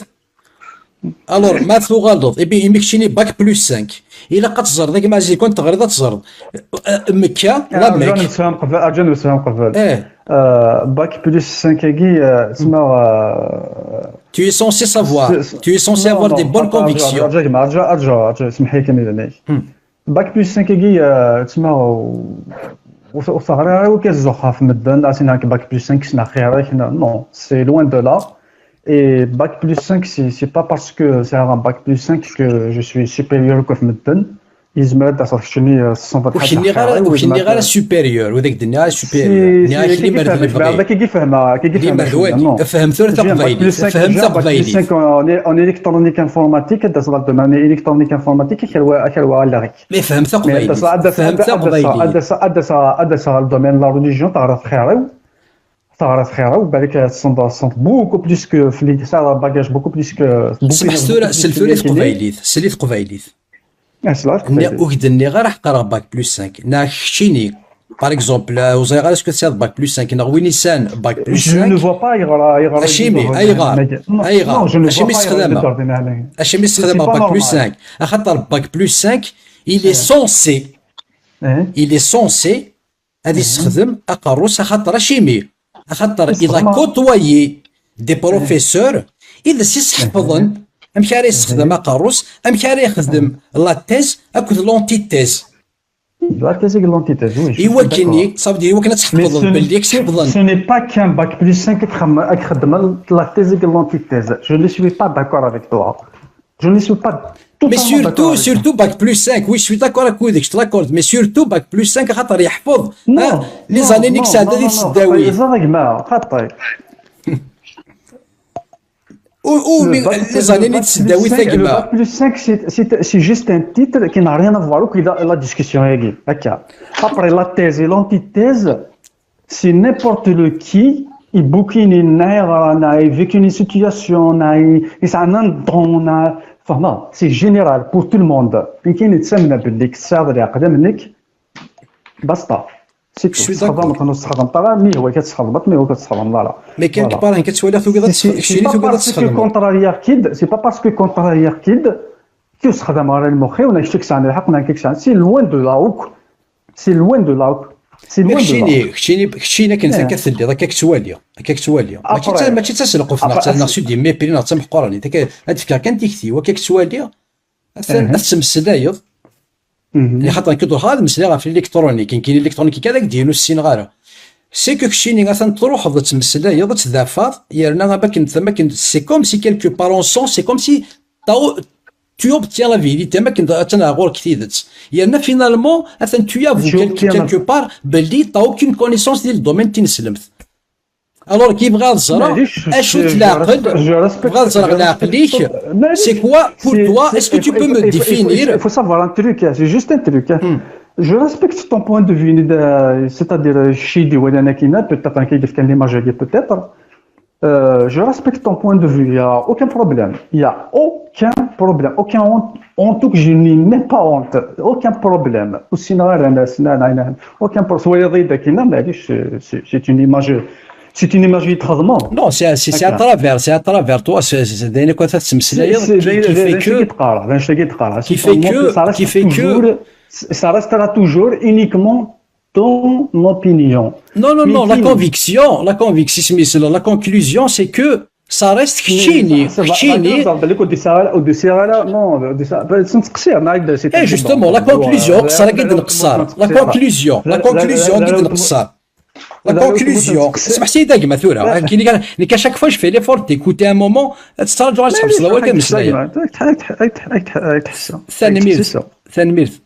الور ما تغلط يبي يمكشيني باك بلس 5 الا قتزر ذاك ما زي كنت غير تزر مكه لا مكه اجا نفهم قبل باك بلس 5 كي تسمى tu es censé savoir tu es censé avoir des bonnes convictions ارجع سمحي كمل باك بلس 5 كي تسمى وصغير وكزوخا في مدن عطينا باك بلس 5 سنا خير نو سي لوين دو لا. Et bac plus 5, c'est pas parce que c'est un bac plus 5 que je suis supérieur au Kofmetten. Ils me disent que je suis وكني غير سوبيريور وذاك الدنيا سوبيريور نهاية اللي مرض كي فهمها فهم ثلاثة قبايلي فهم ثلاثة قبايلي en électronique informatique dans le domaine électronique informatique كيلوا على مي فهم ثلاثة قبايلي فهم ثلاثة قبايلي هذا الدومين لا ريليجيون تعرف تعرف خيره وبالك تصنت بوكو بليس كو في سا باجاج بوكو بليس كو سمح سلفوري قبايليث سليت قبايليث وكدني غير حقرا باك بلس 5 ناكشيني باغ اكزومبل وزيغا اسكو تساد باك بلس 5 نغوي نيسان باك بلس 5 جو نو فوا با يغرا اشيمي ايغار اشيمي استخدامها اشيمي استخدامها باك بلس 5 خاطر باك بلس 5 il est censé هذه يستخدم اقروس خاطر اشيمي خاطر إذا كوتوايي دي بروفيسور إذا سيحفظن أمك راه يستخدم أقاروس أمك راه يخدم لا تيز أكد لونتي تيز لا تيز لونتي تيز إوا كيني صافي إوا كنا تحفظن باللي تحفظن سو ني با كان باك بلس 5 تخدم لا تيز لونتي تيز جو ني سوي با داكور افيك توا جو ني سوي با Mais surtout bac plus 5, oui je suis d'accord avec vous, je te l'accorde, mais surtout bac plus 5 خاطر يحفظ لي زانينيك ساعة اللي تسداوي. Ou les années de Sidawi Le Tagma. bac plus 5, c'est juste un titre qui n'a rien à voir avec la discussion. Après la thèse et l'antithèse, c'est n'importe qui, il bouquine une ère, il vécu une situation, il s'en donne, enfin, c'est général pour tout le monde. Il y a une tsemna باللي كتساعد اللي عقده منك بسطة. C'est tout. تخدم تخدم طبعا مي هو كتخدمت مي هو كتخدم لا. مي كاين كبار كتسوالي توكيدا تشيني توكيدا تخدم. C'est pas parce que contrarier kid que تخدم على المخي ولا شتك عن الحق ولا كيكش عن c'est loin de là ou c'est loin de là. كشيني كنت كتسلي راك كتوالي ماشي تسلقوا في ناس سودي مي بيرينا تمحقوا راني هاد الفكره كانت تكتي وكتوالي التمسلايض اللي خاطر كيدور هذا المسلا في الالكترونيك كاين الالكترونيك كذاك ديالو السين غاره سي كو كشيني غاثان تروح تمسلايض تدافع يرنا باك ثما كنت سي كوم سي كيلكو بارون سون سي كوم سي tu obtiens la vérité ما كنت انا غور كثيدت يعني فينالمون اثن tu avoues quelque part بلي تا aucune connaissance ديال الدومين تنسلمت الوغ كي بغا الزرع اشو تلاقل بغا الزرع العقليك سي كوا pour toi est-ce que tu peux me définir il faut savoir un truc c'est juste un truc je respecte ton point de vue c'est-à-dire Chidi ou Yanakina peut-être un qui fait l'image peut-être je respecte ton point de vue, il n'y a aucun problème. Il n'y a aucun problème, aucun honte. En tout cas, je n'ai même pas honte. Aucun problème. Aucun problème. C'est une image. C'est une image vitrement. Non, c'est à travers toi. C'est des quoi ça qui fait que ça restera toujours uniquement ton opinion. Non, la conclusion, c'est que ça reste chini. Et justement, la conclusion, ça la conclusion, اسمح سي داك مثوره كاين اللي chaque fois je fais l'effort d'écouter un moment تسترجع تسحب صلاوات كامل ثاني ميرث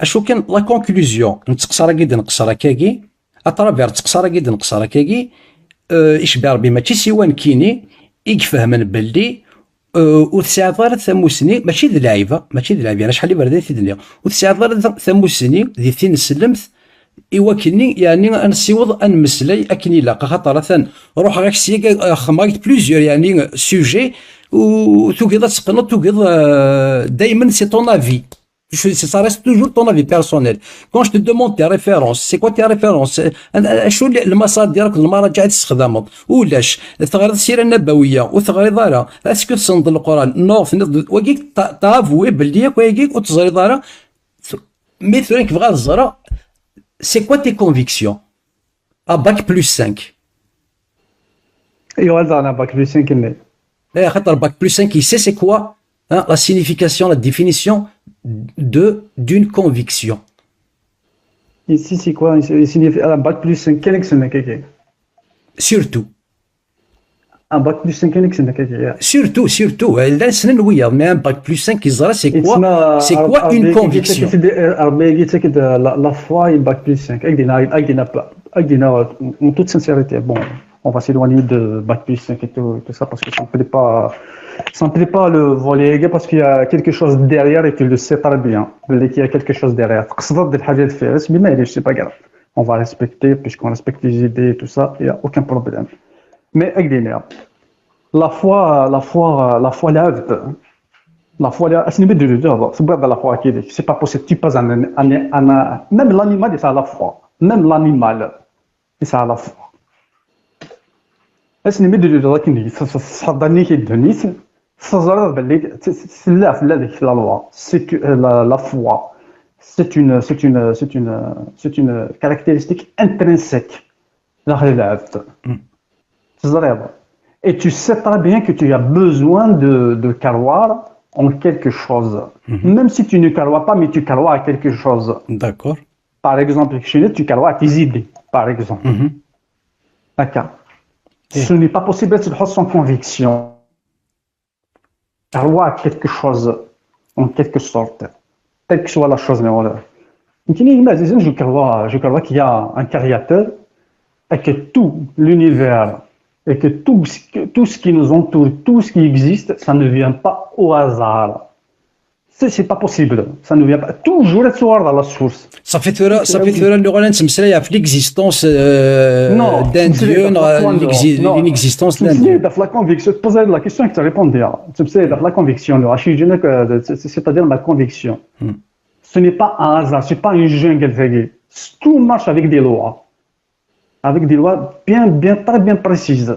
اشو كان لا كونكلوزيون نتقصر كيد نقصر كاكي اترافير تقصر كيد نقصر كاكي اشبع ربي ماشي سيوان كيني يفهمن باللي وتسعة ثموسني ماشي ذ لعيبه انا شحال اللي بردات في الدنيا وتسعة ثموسني ذي ثين سلمت ايوا كني يعني نسيوض نمسلي اكني لاقا خاطر ثان روح غاك سي خمايت بليزيور يعني سوجي وتوكيض تسقنط توكيض دائما سي طون افي ça reste toujours ton avis personnel. Quand je te demande tes références, c'est quoi tes références? شو المصادر ديالك المراجع تستخدمهم ولاش تغير السيره النبويه وتغير دارا اسكو تصنت القران نو وكيك تافوي باللي كويك وتزري دارا مثلا كيبغى الزرا c'est quoi tes convictions à bac plus 5 ايوا انا باك بلس 5 كني خاطر باك plus 5 il sait c'est quoi la signification la définition d'une conviction. Ici, c'est quoi? Il signifie un bac plus 5, quel est surtout. Un bac plus 5, quel est surtout. Là, c'est mais un bac plus 5, c'est quoi? C'est quoi une conviction? La foi et bac plus 5. En toute sincérité, bon, on va s'éloigner de bac plus 5 et tout ça parce que ça ne plaît pas le volet parce qu'il y a quelque chose derrière et tu le sais très bien. Qu'il y a quelque chose derrière. Mais c'est pas grave. On va respecter, puisqu'on respecte les idées et tout ça, il n'y a aucun problème. Mais la foi lève. La foi lève. C'est pas possible. Tu passes même l'animal, c'est à la foi. Même l'animal, c'est à la foi. اسني مدري لكن صدقني كيدوني صزر باللي لا في هذيك لا لوا سي لا فوا c'est une caractéristique intrinsèque داخل العبد صزر et tu sais très bien que tu as besoin de croire en quelque chose même si tu ne crois pas mais tu crois à quelque chose. D'accord. Par exemple chez nous tu crois à tes idées par exemple. D'accord. Ce n'est pas possible de faire sans conviction. Croire à quelque chose, en quelque sorte, telle que soit la chose. Je crois qu'il y a un créateur et que tout l'univers et que tout ce qui nous entoure, tout ce qui existe, ça ne vient pas au hasard. C'est pas possible. Ça ne vient pas. Toujours être dans la source. Ça fait اللي غانا نتمسلاي في l'existence d'un Dieu, l'inexistence d'un Dieu. Dans la conviction, tu poses la question et tu réponds bien. Tu sais, dans la conviction, c'est-à-dire ma conviction. Ce n'est pas un hasard, ce n'est pas une jungle. Tout marche avec des lois. Avec des lois très bien précises.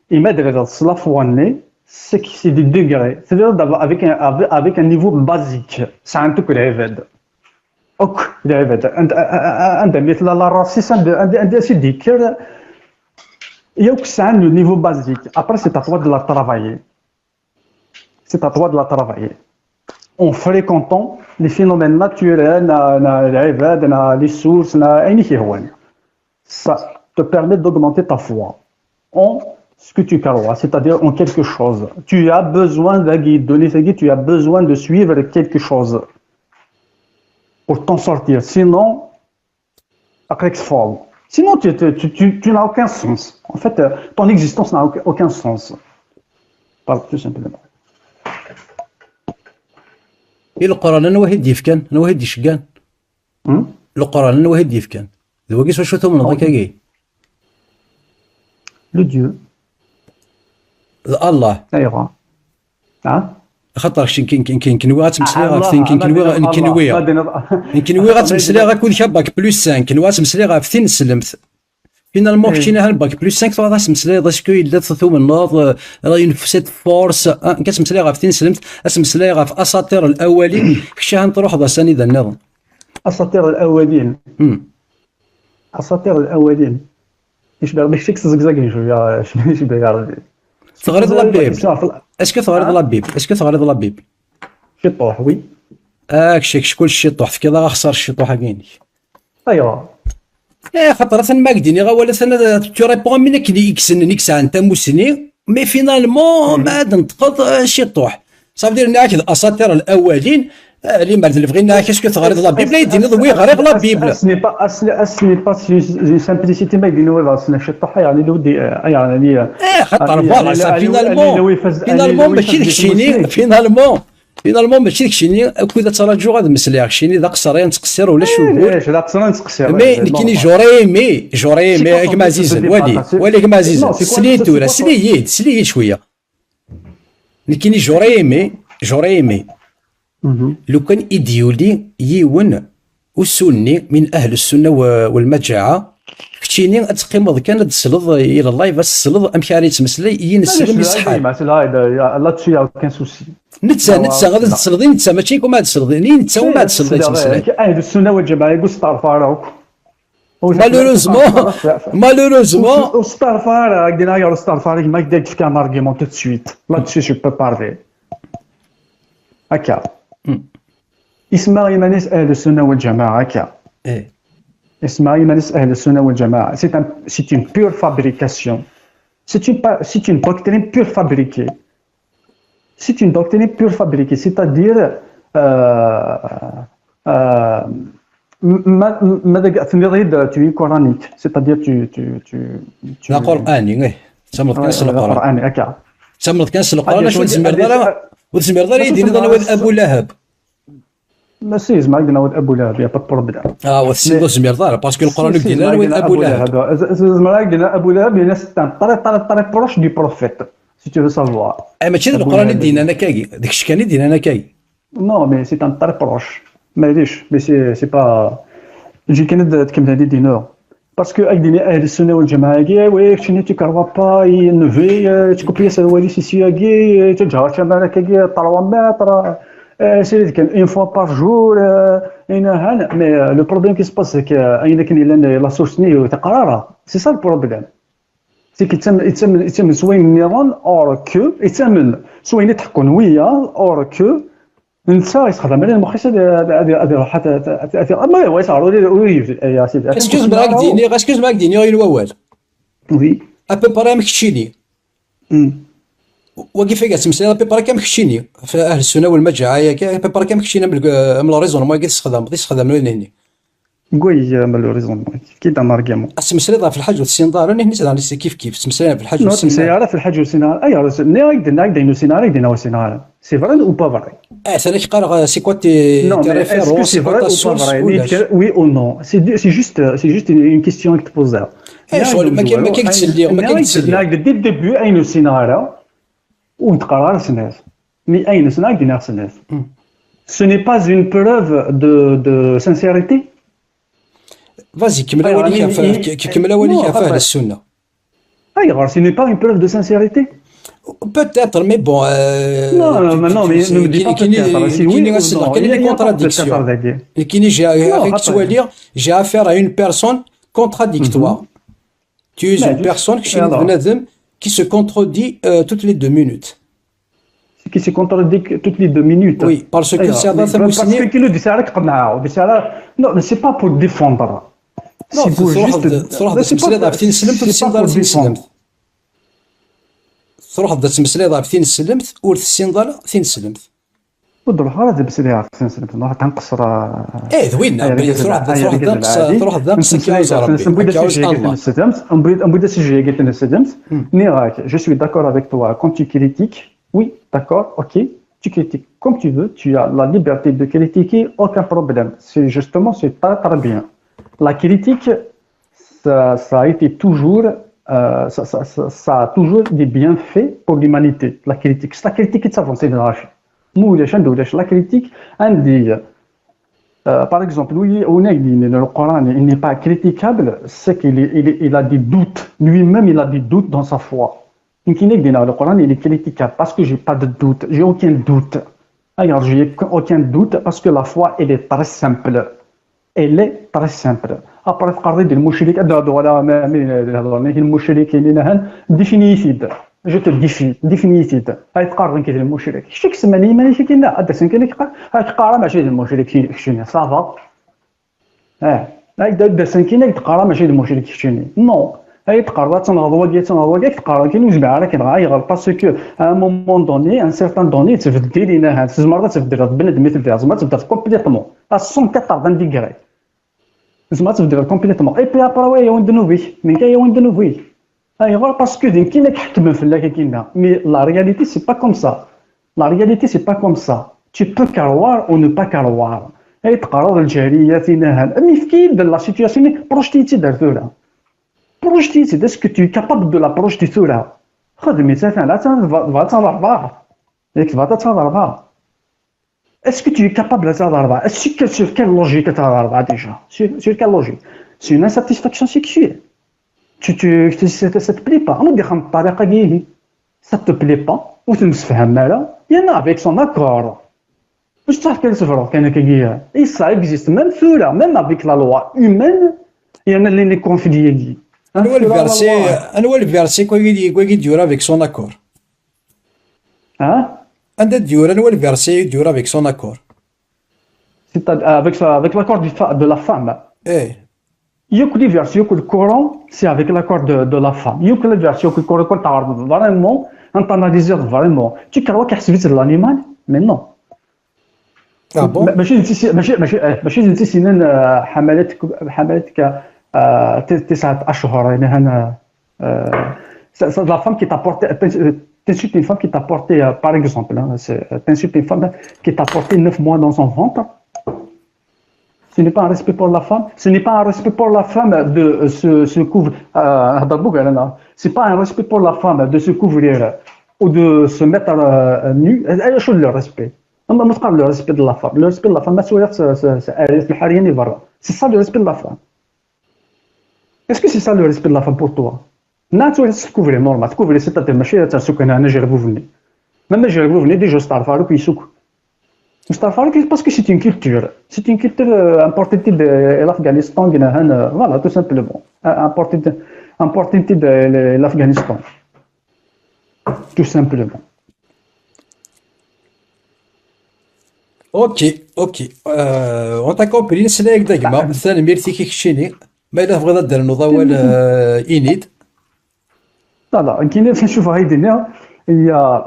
Et mettre la foi c'est que c'est des degrés. C'est-à-dire avec un niveau basique. C'est un truc révède. Ok, révède. Un مثل la raciste, un c'est des cœurs. Il y a que ça le niveau basique. Après, c'est à toi de la travailler. C'est à toi de la travailler. En fréquentant les phénomènes naturels, les sources, ça te permet d'augmenter ta foi en ce que tu crois, c'est-à-dire en quelque chose. Tu as besoin d'un guide, tu as besoin de suivre quelque chose pour t'en sortir. Sinon, tu n'as aucun sens. En fait, ton existence n'a aucun sens. Tout simplement. القرآن أنا واحد يفكان أنا واحد يشكان القرآن أنا واحد يفكان ذو كيس واش ثم نضيك كاي لو ديو الله ايوا خاطر كنوي غاتمسلي كنوي غاتمسلي غاكون باك بلس 5 كنوي غاتمسلي غا في ثين سلمت فينالمون كشينا باك بلس 5 تبغى تمسلي باسكو الا ثوم الناض راه ينفسيت فورس كتمسلي غا في ثين سلمت اسمسلي غا في اساطير الاولين كشا نروح ذا ساني ذا النظام اساطير الاولين اساطير الاولين ايش باغي فيك زقزاقين شويه ايش باغي تغرض لابيب اسكو تغرض لابيب اسكو تغرض لابيب شطوح وي شكون الشطوح في كذا غخسر الشطوح كاين ايوا خاطر ثما قديني غا ولا ثنا تو ريبون من نيكس انت موسني مي فينالمون ما عاد نتقض الشطوح صافي دير ناك الاساطير الاولين اللي مرد اللي بغينا كاسكو تغرض لابيب لا يديني ضوي غريق لابيب اسني با سي سامبليسيتي ما يديني ولا اصلا الشطوح يعني لودي يعني خاطر فوالا فينالمون ماشي داكشي فينالمون ماشي داكشي كون تراجعوا غادي مسلي شيني ذاك قصرين تقصر ولا شوفوا علاش لا قصرين تقصر مي كايني جوريمي كما عزيزا ولي كما عزيزا سليتو راه سليت شويه كايني جوريمي لو كان ايديولي يون وسني من اهل السنه والمجاعه كتشيني تقيمض كان تسلط الى الله بس تسلط امكاري تمسلي ينسلم يصحاب لا تشي كان سوسي نتسا غادي تسلطي نتسا ماشي كوما تسلطي نتسا وما تسلطي تمسلي اهل السنه والجماعه يقول استغفر malheureusement استغفر قلنا يا استغفر ما يديك كان ارغيمون تو سويت لا تشي جو بو بارلي هكا اسمع يمانيس اهل السنه والجماعه هكا اسمع يمانيس اهل السنه والجماعه سي une pure fabrication c'est une doctrine pure fabriquée c'est une doctrine pure fabriquée c'est-à-dire ماذا تنريد tu es coranique c'est-à-dire tu القرآن تمرض كنس القرآن هكا تمرض كنس القرآن شو تزمر دار يدير ضل ابو لهب ماشي زعما قلنا ولد ابو لهب يا با بروبليم وتسيدو زمير دار باسكو القرآن قلنا ولد ابو لهب زعما قلنا ابو لهب يعني طريق بروش دي بروفيت سي تو سافوار ماشي القرآن دينا انا كاي داكشي كان دينا انا كاي نو مي سي ان طريق بروش معليش مي سي با جي كانت تكمل هذه دينور باسكو اكديني اهل السنه والجماعه كي وي شنو تي كاروا با ينفي تكوبي سوالي سي كي تجهر شمالك كي 3 متر سي كان اون فوا بار جور هنا مي لو بروبليم كي سباس سي اين كاين لا سورس ني تقرارها سي سا البروبليم سي يتسمى سوين النيرون اور كو يتسمى سوين تحكون ويا اور كو نسا يستخدم على المخيص هذه راحت ما هو يصاروا يا سيدي اسكوز معاك ديني غير الوال وي ابي برا مكتشيني وكيف قالت مسألة ابي برا كمكتشيني في اهل السنه والمجاعه ابي برا كمكتشيني من الريزون ما قلت تستخدم وين هنا Oui, malheureusement. Qui est un argument. تمسريضها في الحج والسنضار راني نسال على كيف تمسريها في الحج Non, والسنضار. c'est في الحج والسنار. أي ناقد سينار دينا وسنار. C'est vrai ou pas vrai? ثاني قال سي كوا تي Non, تي mais est-ce que ريفيرونس c'est سي كوا vrai تا ou pas سورس vrai? ولاش. Oui ou non? C'est juste une question que tu poses là. شغل ما كاين تسلي ما كاين تسلي. ناقد دي الديبيو أين سينار وتقرر سناس. مي أين سنار دينا سناس. Ce n'est pas une preuve de sincérité. فازي كمل اوليك كمل اوليك فاهم السنه. Alors, ce n'est pas une preuve de sincérité. Peut-être, mais bon. Non, mais ne me dis pas peut-être. Si oui ou non, il y a des contradictions. J'ai affaire à une personne contradictoire. Tu es une personne qui se contredit toutes les 2 minutes. Qui se contredit toutes les 2 minutes. Oui, parce que ça va parce que le disarek قنعه non, mais c'est pas pour défendre. C'est pour juste تروح تمسليضها في ثين سلمت والسنضله ثين سلمت. ودروح راه تمسليها في ثين سلمت نروح تنقص راه. ذوينا تروح تنقص كاوز ربي. نبدا سجيه قلت لنا سدمت ني راك je suis d'accord avec toi quand tu critiques oui d'accord ok tu critiques comme tu veux tu as la liberté de critiquer aucun problème c'est justement c'est très bien la critique ça a été toujours ça a toujours des bienfaits pour l'humanité. La critique, c'est la critique qui s'avance dans la vie. La critique, par exemple, le Coran, il n'est pas critiquable, c'est qu'il a des doutes. Lui-même, il a des doutes dans sa foi. Le Coran, il est critiquable parce que j'ai pas de doute, j'ai aucun doute. Alors, j'ai aucun doute parce que la foi, elle est très simple. Elle est très simple. Après, تقرر المشرك هذا المشركين هنا ديفينيتيد جو te ديفينيتيد هاي تقارن كيف المشرك شتي كسمني ماشي كاين هذا سن كاين تقارن ماشي المشرك شنو صافا هاي دا سن كاين تقارن ماشي المشرك شنو نو هاي تقارن تنغضوا ديال تقارن كاين وجماعه راه كيغاير باسكو ا مومون دوني ان سيرتان دوني تفدي لينا هاد زعما تفدي بنادم تفدي زعما تبدا كومبليتومون ا 180 ديغري زعما تبدل كومبليتومون اي بي ابرا يا وند نوفي من كاين يا وند نوفي اي غير باسكو دين كاين كيحكم في الله كاين مي لا رياليتي سي با كوم سا لا رياليتي سي با كوم سا tu peux croire ou ne pas croire اي تقرر الجاريه هنا مي في كي لا سيتوياسيون بروجتيتي درتوها بروجتيتي اسكو tu es capable de la projeter خذ مثال لا تنضربها ياك تنضربها Est-ce que tu es capable de faire ça? Est-ce que sur quelle logique tu as ça déjà? Sur quelle logique? C'est une insatisfaction sexuelle. Ça te plaît pas? On dit que ça te plaît pas ou tu ne se fais mal. Il y en a avec son accord. Je sais qu'elle se fera et ça existe même sur là, même avec la loi humaine. Il y en a les conflits. Un nouvel verset quoi dure avec son accord. Hein? Un nouvel verset dure avec son accord. C'est avec l'accord de la femme. Eh. Il y a que les versions que le Coran, c'est avec l'accord de la femme. Il y a que les versions que le Coran, vraiment, on t'analyse vraiment. Tu crois qu'il y a de l'animal? Mais non. Ah bon? ماشي انت سنين حملتك 9 اشهر يعني هنا la femme qui t'a porté t'insultes une femme qui t'a porté par exemple t'insultes une femme qui t'a porté 9 mois dans son ventre. Ce n'est pas un respect pour la femme. Ce n'est pas un respect pour la femme de se couvrir. C'est pas un respect pour la femme de se couvrir ou de se mettre nu. Elle chose le respect. On va parler le respect de la femme. Le respect de la femme, c'est ça le respect de la femme. Est-ce que c'est ça le respect de la femme pour toi? Non, tu vas se couvrir normal. Se couvrir, c'est-à-dire ماشي تسوق هنا جربوا فني. Même جربوا فني ديجا استعرفوا لك يسوق. استعرفوا لك parce que c'est une culture. C'est une culture importée de l'Afghanistan هنا. Voilà, tout simplement. Importée de l'Afghanistan. Tout simplement. اوكي on t'a compris نسلا هكذا كما مثلا ميرتي كيكشيني ما الا بغينا دير نضاول انيد لا كاين نشوف هاي الدنيا هي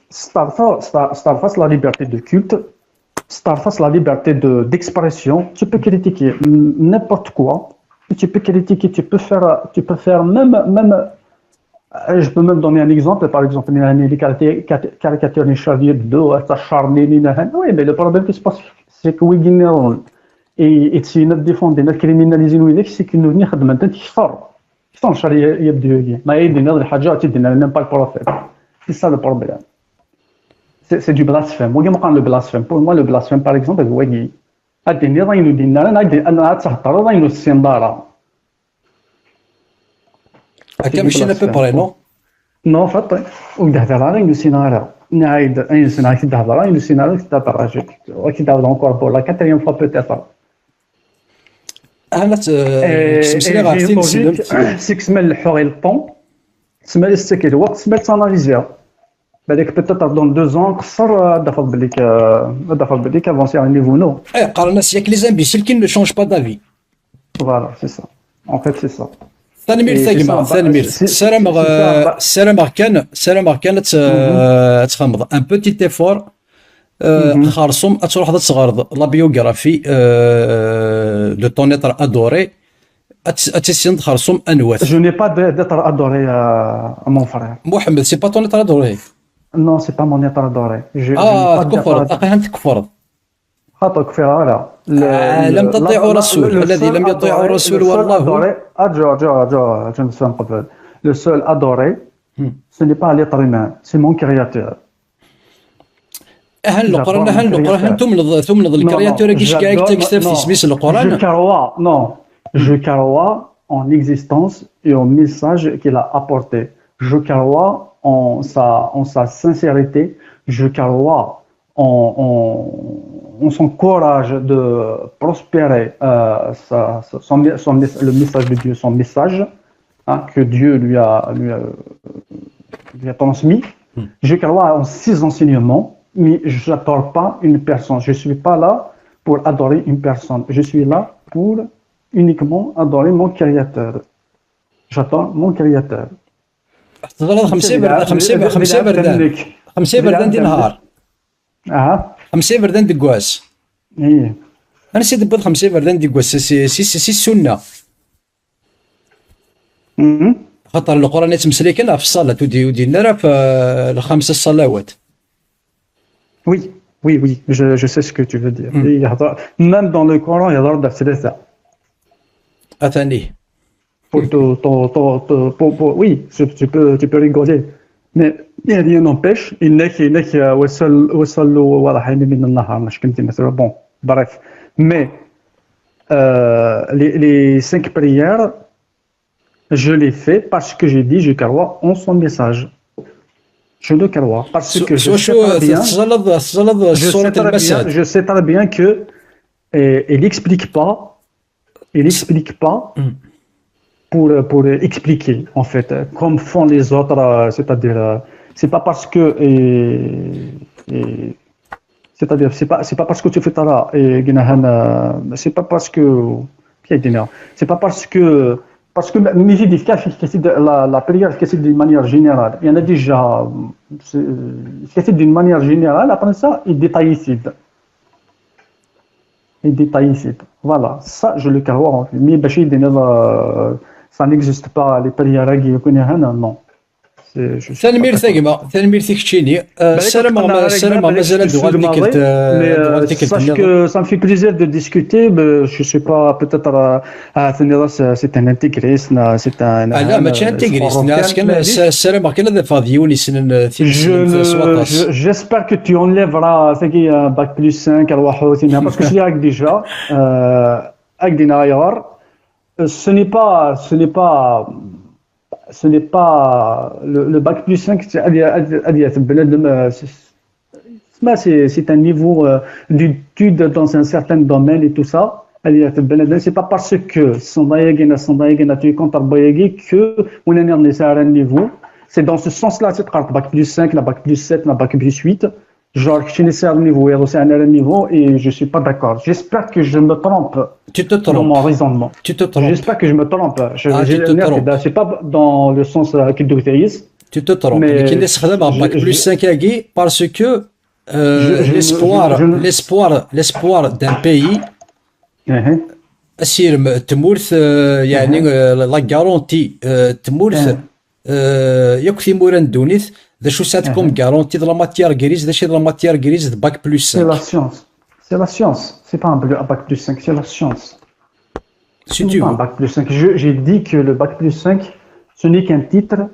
ستارفاس لا ليبرتي دو كولت Starface, la liberté d'expression. Tu peux critiquer n'importe quoi. Tu peux critiquer, tu peux faire même. Je peux même donner un exemple. Par exemple, les caricatures de Xavier Hebdo, Charlie, oui, mais le problème qui se passe, c'est que Wiggin et tu ne défends pas criminaliser c'est que nous n'y avons pas de histoire. Histoire Charlie Hebdo, mais il y a des choses qui ne sont pas le prophète. C'est ça le problème. C'est du blasphème. Moi, je me le blasphème. Pour moi, le blasphème, par exemple, c'est que الدين اللي راينو دينا انا تهضر راينو السنداره هكا ماشي لا بيبري نو نو فطي وتهضر راينو سيناريو نعيد اي سنه تهضر راينو سيناريو تتراجع وكي تعاود اونكور بور لا كاتريام فوا بوتيتر انا تسمسلي غارتي مسلمت سيكسمل الحوغي الطون تسمى السكيت الوقت تسمى تاناليزيا بالك بيتيتر دون 2 ans قصر دافع بليك افونسي على نيفو نو قال الناس ياك لي زامبيسيل كي نو شونج با دافي فوالا سي سا اون فيت سي سا ثاني مير سلام كانت تخمض ان بوتيت ايفور خارصوم تروح تغرض لا بيوغرافي دو طون ايتر ادوري اتسين خارصوم انواث جو ني با ديتر ادوري مون فرير محمد سي با طون ايتر ادوري Non, c'est pas mon état adoré. تكفر تقيها تكفر خاطر كفر على لم تطيعوا رسول الذي لم يطيعوا الرسول والله je me suis قبل le seul adoré ce n'est pas l'être humain c'est mon créateur هل القرآن تمنض الكرياتور كيش كاع تكتب في سميس القرآن je crois en existence et au message qu'il a apporté je crois en sa sincérité, je crois en son courage de prospérer le message de Dieu, son message que Dieu lui a transmis. Je crois en ses enseignements, mais je n'adore pas une personne. Je ne suis pas là pour adorer une personne. Je suis là pour uniquement adorer mon Créateur. J'adore mon Créateur. تظل خمسة بردان دي نهار خمسة بردان دي قواس أنا سيدي بود خمسة بردان دي قواس سي السنة خاطر القرآن يتمسلي كنا في الصلاة ودي نرى في الخمس الصلوات Oui, je sais ce que tu veux dire. Même dans le Coran, il y a l'ordre de أثانيه Oui, tu peux rigoler. Mais rien n'empêche, bon, bref. Mais les 5 prières, je les fais parce que j'ai dit, je crois en son message. Je le crois parce que je sais très bien que il n'explique pas pour expliquer en fait comme font les autres, c'est-à-dire c'est pas parce que c'est-à-dire c'est pas parce que tu fais ça c'est pas parce que c'est pas parce que la prière c'est d'une manière générale il y en a déjà c'est d'une manière générale après ça il détaille ici voilà ça je le crois mais ça n'existe pas les prières qui connaissent non تنمير ثيك تشيني سلام مازال دوغال ديك sache que ça me fait plaisir de discuter je sais pas peut-être c'est un intégriste c'est un لا ماشي انتيغريست كان سلام كان هذا فاضيون يسنن j'espère que tu enlèveras ثقي باك بلس 5 الواحد parce que je l'ai déjà avec des naïrs ce n'est pas le bac plus 5 c'est un niveau d'étude dans un certain domaine et tout ça c'est pas parce que tu es contre que on est à un niveau c'est dans ce sens là c'est le bac plus 5 la bac plus 7 la bac plus 8 genre je suis à un niveau c'est un niveau et je suis pas d'accord j'espère que je me trompe dans mon raisonnement j'espère que je me trompe c'est pas dans le sens qui doit tu te trompes mais qui laisse خدام bac plus 5 parce que l'espoir d'un pays اسير تمورث يعني لا غارونتي تمورث ياك في موران دونيث ذا شو ساتكم غارونتي د لا ماتيير غريز ذا شي د لا ماتيير غريز د باك بلس 5 c'est la science c'est pas un bac plus 5 c'est la science si tu veux un bac plus 5 j'ai dit que le bac plus 5 ce n'est qu'un titre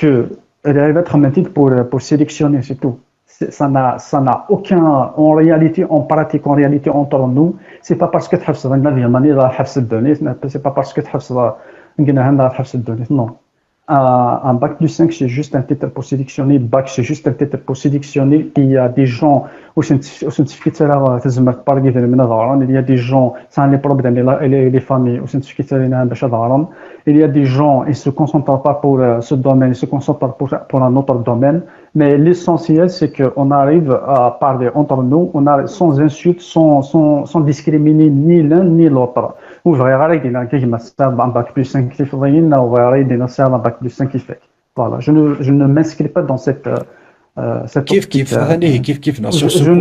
que elle va être un titre pour sélectionner c'est tout. Ça n'a aucun, en réalité, en pratique, en réalité, entre nous, c'est pas parce que tu as c'est pas parce que tu as non. Un bac plus 5, c'est juste un titre pour sélectionner. Bac, c'est juste un titre pour sélectionner. Il y a des gens, il y a des gens, ça a les problèmes, les familles, il y a des gens, ils ne se concentrent pas pour ce domaine, ils se concentrent pour un autre domaine. Mais l'essentiel, c'est qu'on arrive à parler entre nous, on arrive sans insulte, sans discriminer ni l'un ni l'autre. Vous verrez, il y a un bac plus 5 qui fait, vous verrez, il y a un bac plus 5 qui fait. Voilà, je ne m'inscris pas dans cette je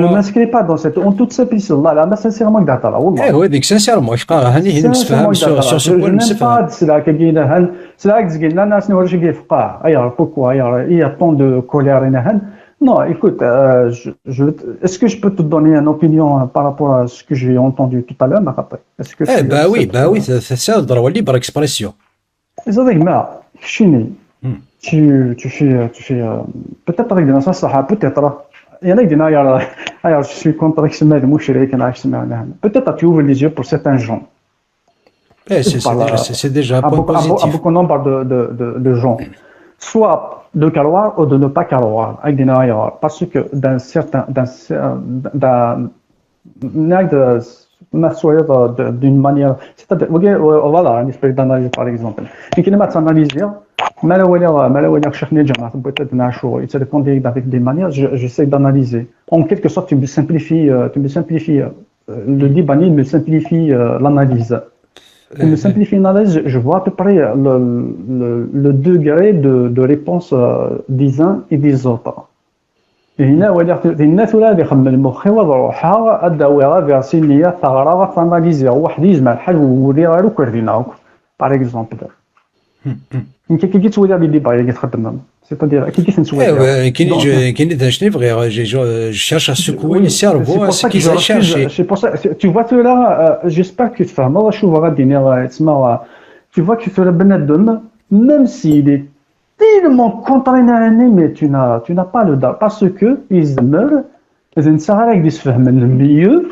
ne m'inscris pas dans cette en toute simplicité والله لا sincèrement قاعد والله هو هذيك سانسيرمون يبقى هاني نتفاهم سور سو بوين نتفاهم سلا كاينه هان سلا كزقلنا الناس نورجي كيف فقاع ايا بوكو ايا طون دو كولير هنا non écoute est-ce que je peux te donner une opinion par rapport à ce que j'ai entendu tout à l'heure est-ce que bah oui c'est droit libre expression صدق ما شيني tu fais peut-être avec des صح peut-être يعني دينا je suis contre l'extrême مشرك انا اسمع peut-être tu ouvres les yeux pour certains gens c'est déjà un point positif un beaucoup nombre de gens soit de croire ou de ne pas croire avec des parce que d'une manière c'est-à-dire voilà une espèce d'analyse par exemple et qui m'a analysé ما لا ولا شيخنا الجامعه بغيت نعشوا يتريبوند avec des manières j'essaie d'analyser en quelque sorte tu me simplifies le débat il me simplifie l'analyse je vois à peu près le degré de réponse des uns et des autres هنا ولا الناس ولا يخمم المخ وروحها اداويها في سينيه ثغره فاناليزي واحد يجمع الحل ويوري غير كردينا باغ اكزومبل كي تولي لي ديبا اللي تخدم c'est-à-dire كي تنسوي كاين اذا شنو بغي جو cherche à secouer le cerveau ce qu'ils cherchent c'est pour ça tu vois cela j'espère que tu فهموا شوف غادي تسمع tu vois que cela بنادم même s'il est tellement contrarié mais tu n'as pas le droit parce que ils meurent اذا انت غادي تفهم الميو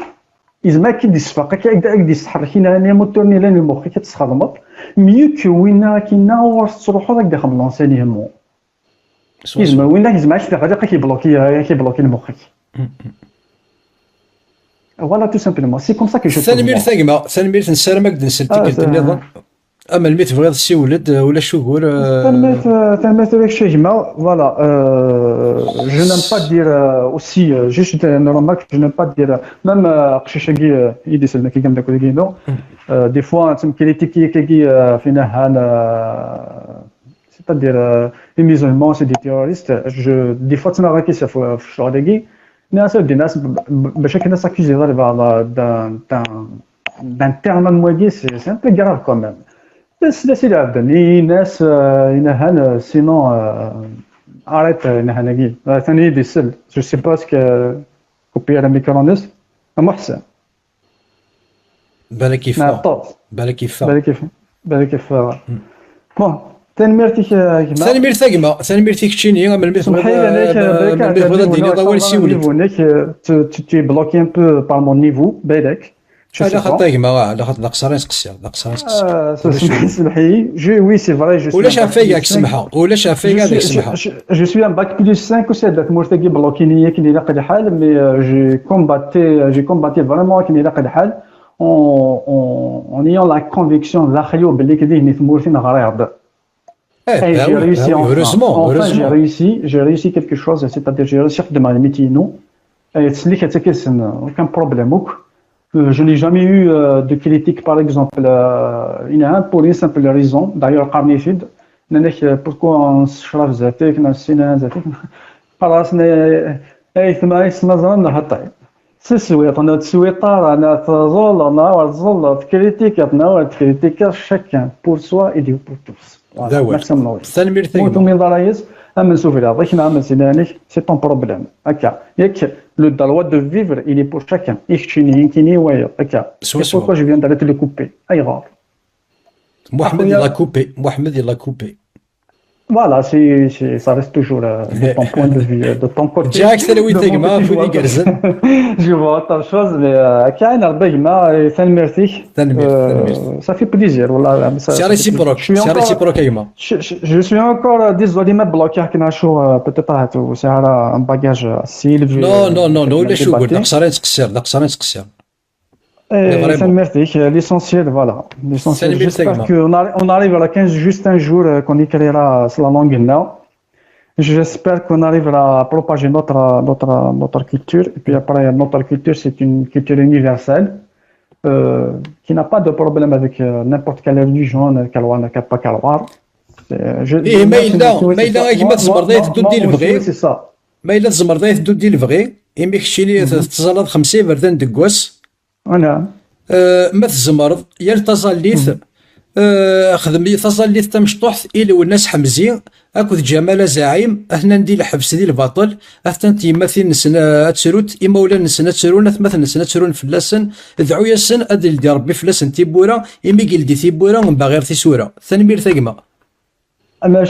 إذا ما كي تفاق كي تحرك هنا موتورني لين المخ كي تخدمط ميو كو وين كاينه وتروحوا داك داخل لونسينيمون إذا وين إذا ما عرفتش غادي كيبلوكي المخ فوالا تو سامبلومون سي كوم سا كو جو ثاني نسالمك نسلتك النظام اما الميت بغيت تسولد ولا شكور تنميت داك الشيء جمع فوالا جو نيم با دير اوسي جوست نورمال جو نيم با دير ميم قشيشكي يدي سلنا كي كندا كولينو دي فوا تم كريتيكي كي فينا هان c'est-à-dire les musulmans c'est des terroristes je des fois تما راكي في الشغل ناس الناس باش كنا s'accuser d'un terme موالي c'est un peu grave quand même بس اللي عبدني ناس هنا سينو arrête هنا ثاني ديسل je sais pas ce que couper la micronis محسن بالك كيف bon تنميرتك ثاني شيني من الميت بغيت ديني طوال سيولي tu bloques un peu par mon niveau بالك على خاطر على خاطر قصرين تقصير سمحي وي سي فري جو ولا شافيك سمحها ولا شافيك هذيك سمحها جو سوي ان باك بلس 5 وسادات مرتقي بلوكينيه كي لاقي الحال مي جي كومباتي فريمون كي لاقي الحال on ayant la conviction لا خيو باللي كدي ني ثمورتين غريض j'ai réussi j'ai réussi quelque chose c'est-à-dire j'ai réussi de ma métier non et تسليك تكسن aucun problème je n'ai jamais eu de critique par exemple il y a un pour une simple raison d'ailleurs carnifide pourquoi on se chauffe zatek na sina zatek خلاص اي ثما يسمى زمان حطي سويط انا تسويطار انا تزول انا تزول تكريتيك انا تكريتيك شاكان بور سوا ايدي بور توس داول ثاني موتو من ضرايز اما نسوف لا ضيكنا اما سيدانيك سي طون بروبليم هكا ياك لو دروا دو فيفر الي بور شاكان يكشيني يمكنني ويا هكا بوركو جو فيان داريت لي كوبي اي غار محمد يلا كوبي محمد يلا كوبي Voilà, ça reste toujours de ton point de vue, de ton côté. Jack, c'est le week-end, ma folie garzen. Je vois autre chose, mais Kain Al-Bagma, merci. Ça fait plaisir. C'est réciproque, c'est réciproque, Aïma. Je suis encore désolé, mais bloqué, peut-être, c'est un bagage Sylvie. Non, les choses, نقصرين merci. L'essentiel, voilà. L'essentiel, j'espère qu'on arrive à la 15 juste un jour, qu'on écrira sur la langue là. J'espère qu'on arrivera à propager notre culture. Et puis après, notre culture, c'est une culture universelle qui n'a pas de problème avec n'importe quelle religion, pas calwar. ما إلا كيما تزمرضي تدو ديال البغي ما إلا تزمرضي تدو ديال البغي إمي كشيني تزالاد 5 بردان دكواس نعم ما تزمرض يا تزاليث خدم تزاليث تمشطوح إلى والناس حمزي أكود جمال زعيم أثنا ندير الحبس ديال الباطل أثنا تيمثل نسنا تسروت إما ولا نسنا تسرون مثلا نسنا تسرون فلاسن دعو ياسن أدل دي ربي فلاسن تيبورا إمي قلدي تيبورا من باغير تيسورا ثاني مير ثقمة Mais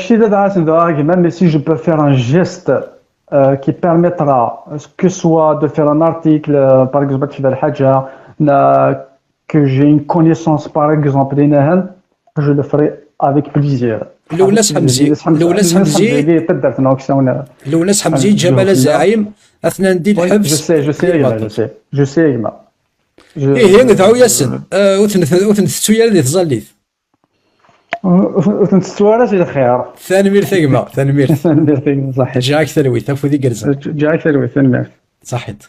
si je peux faire un geste qui permettra que soit de faire un article, par exemple, que j'ai une connaissance, par exemple, je le ferai avec plaisir. لو ناس حمزي جمال الزعيم اثناء ندير الحبس جو سي ايه ندعو ياسن وثنث تسويا اللي تزليت وتنستوارا سي الخير ثاني مير ثقمة ثاني مير صحيح جاك ثلوي تفو ذي قرزة جاك ثلوي ثاني مير صحيت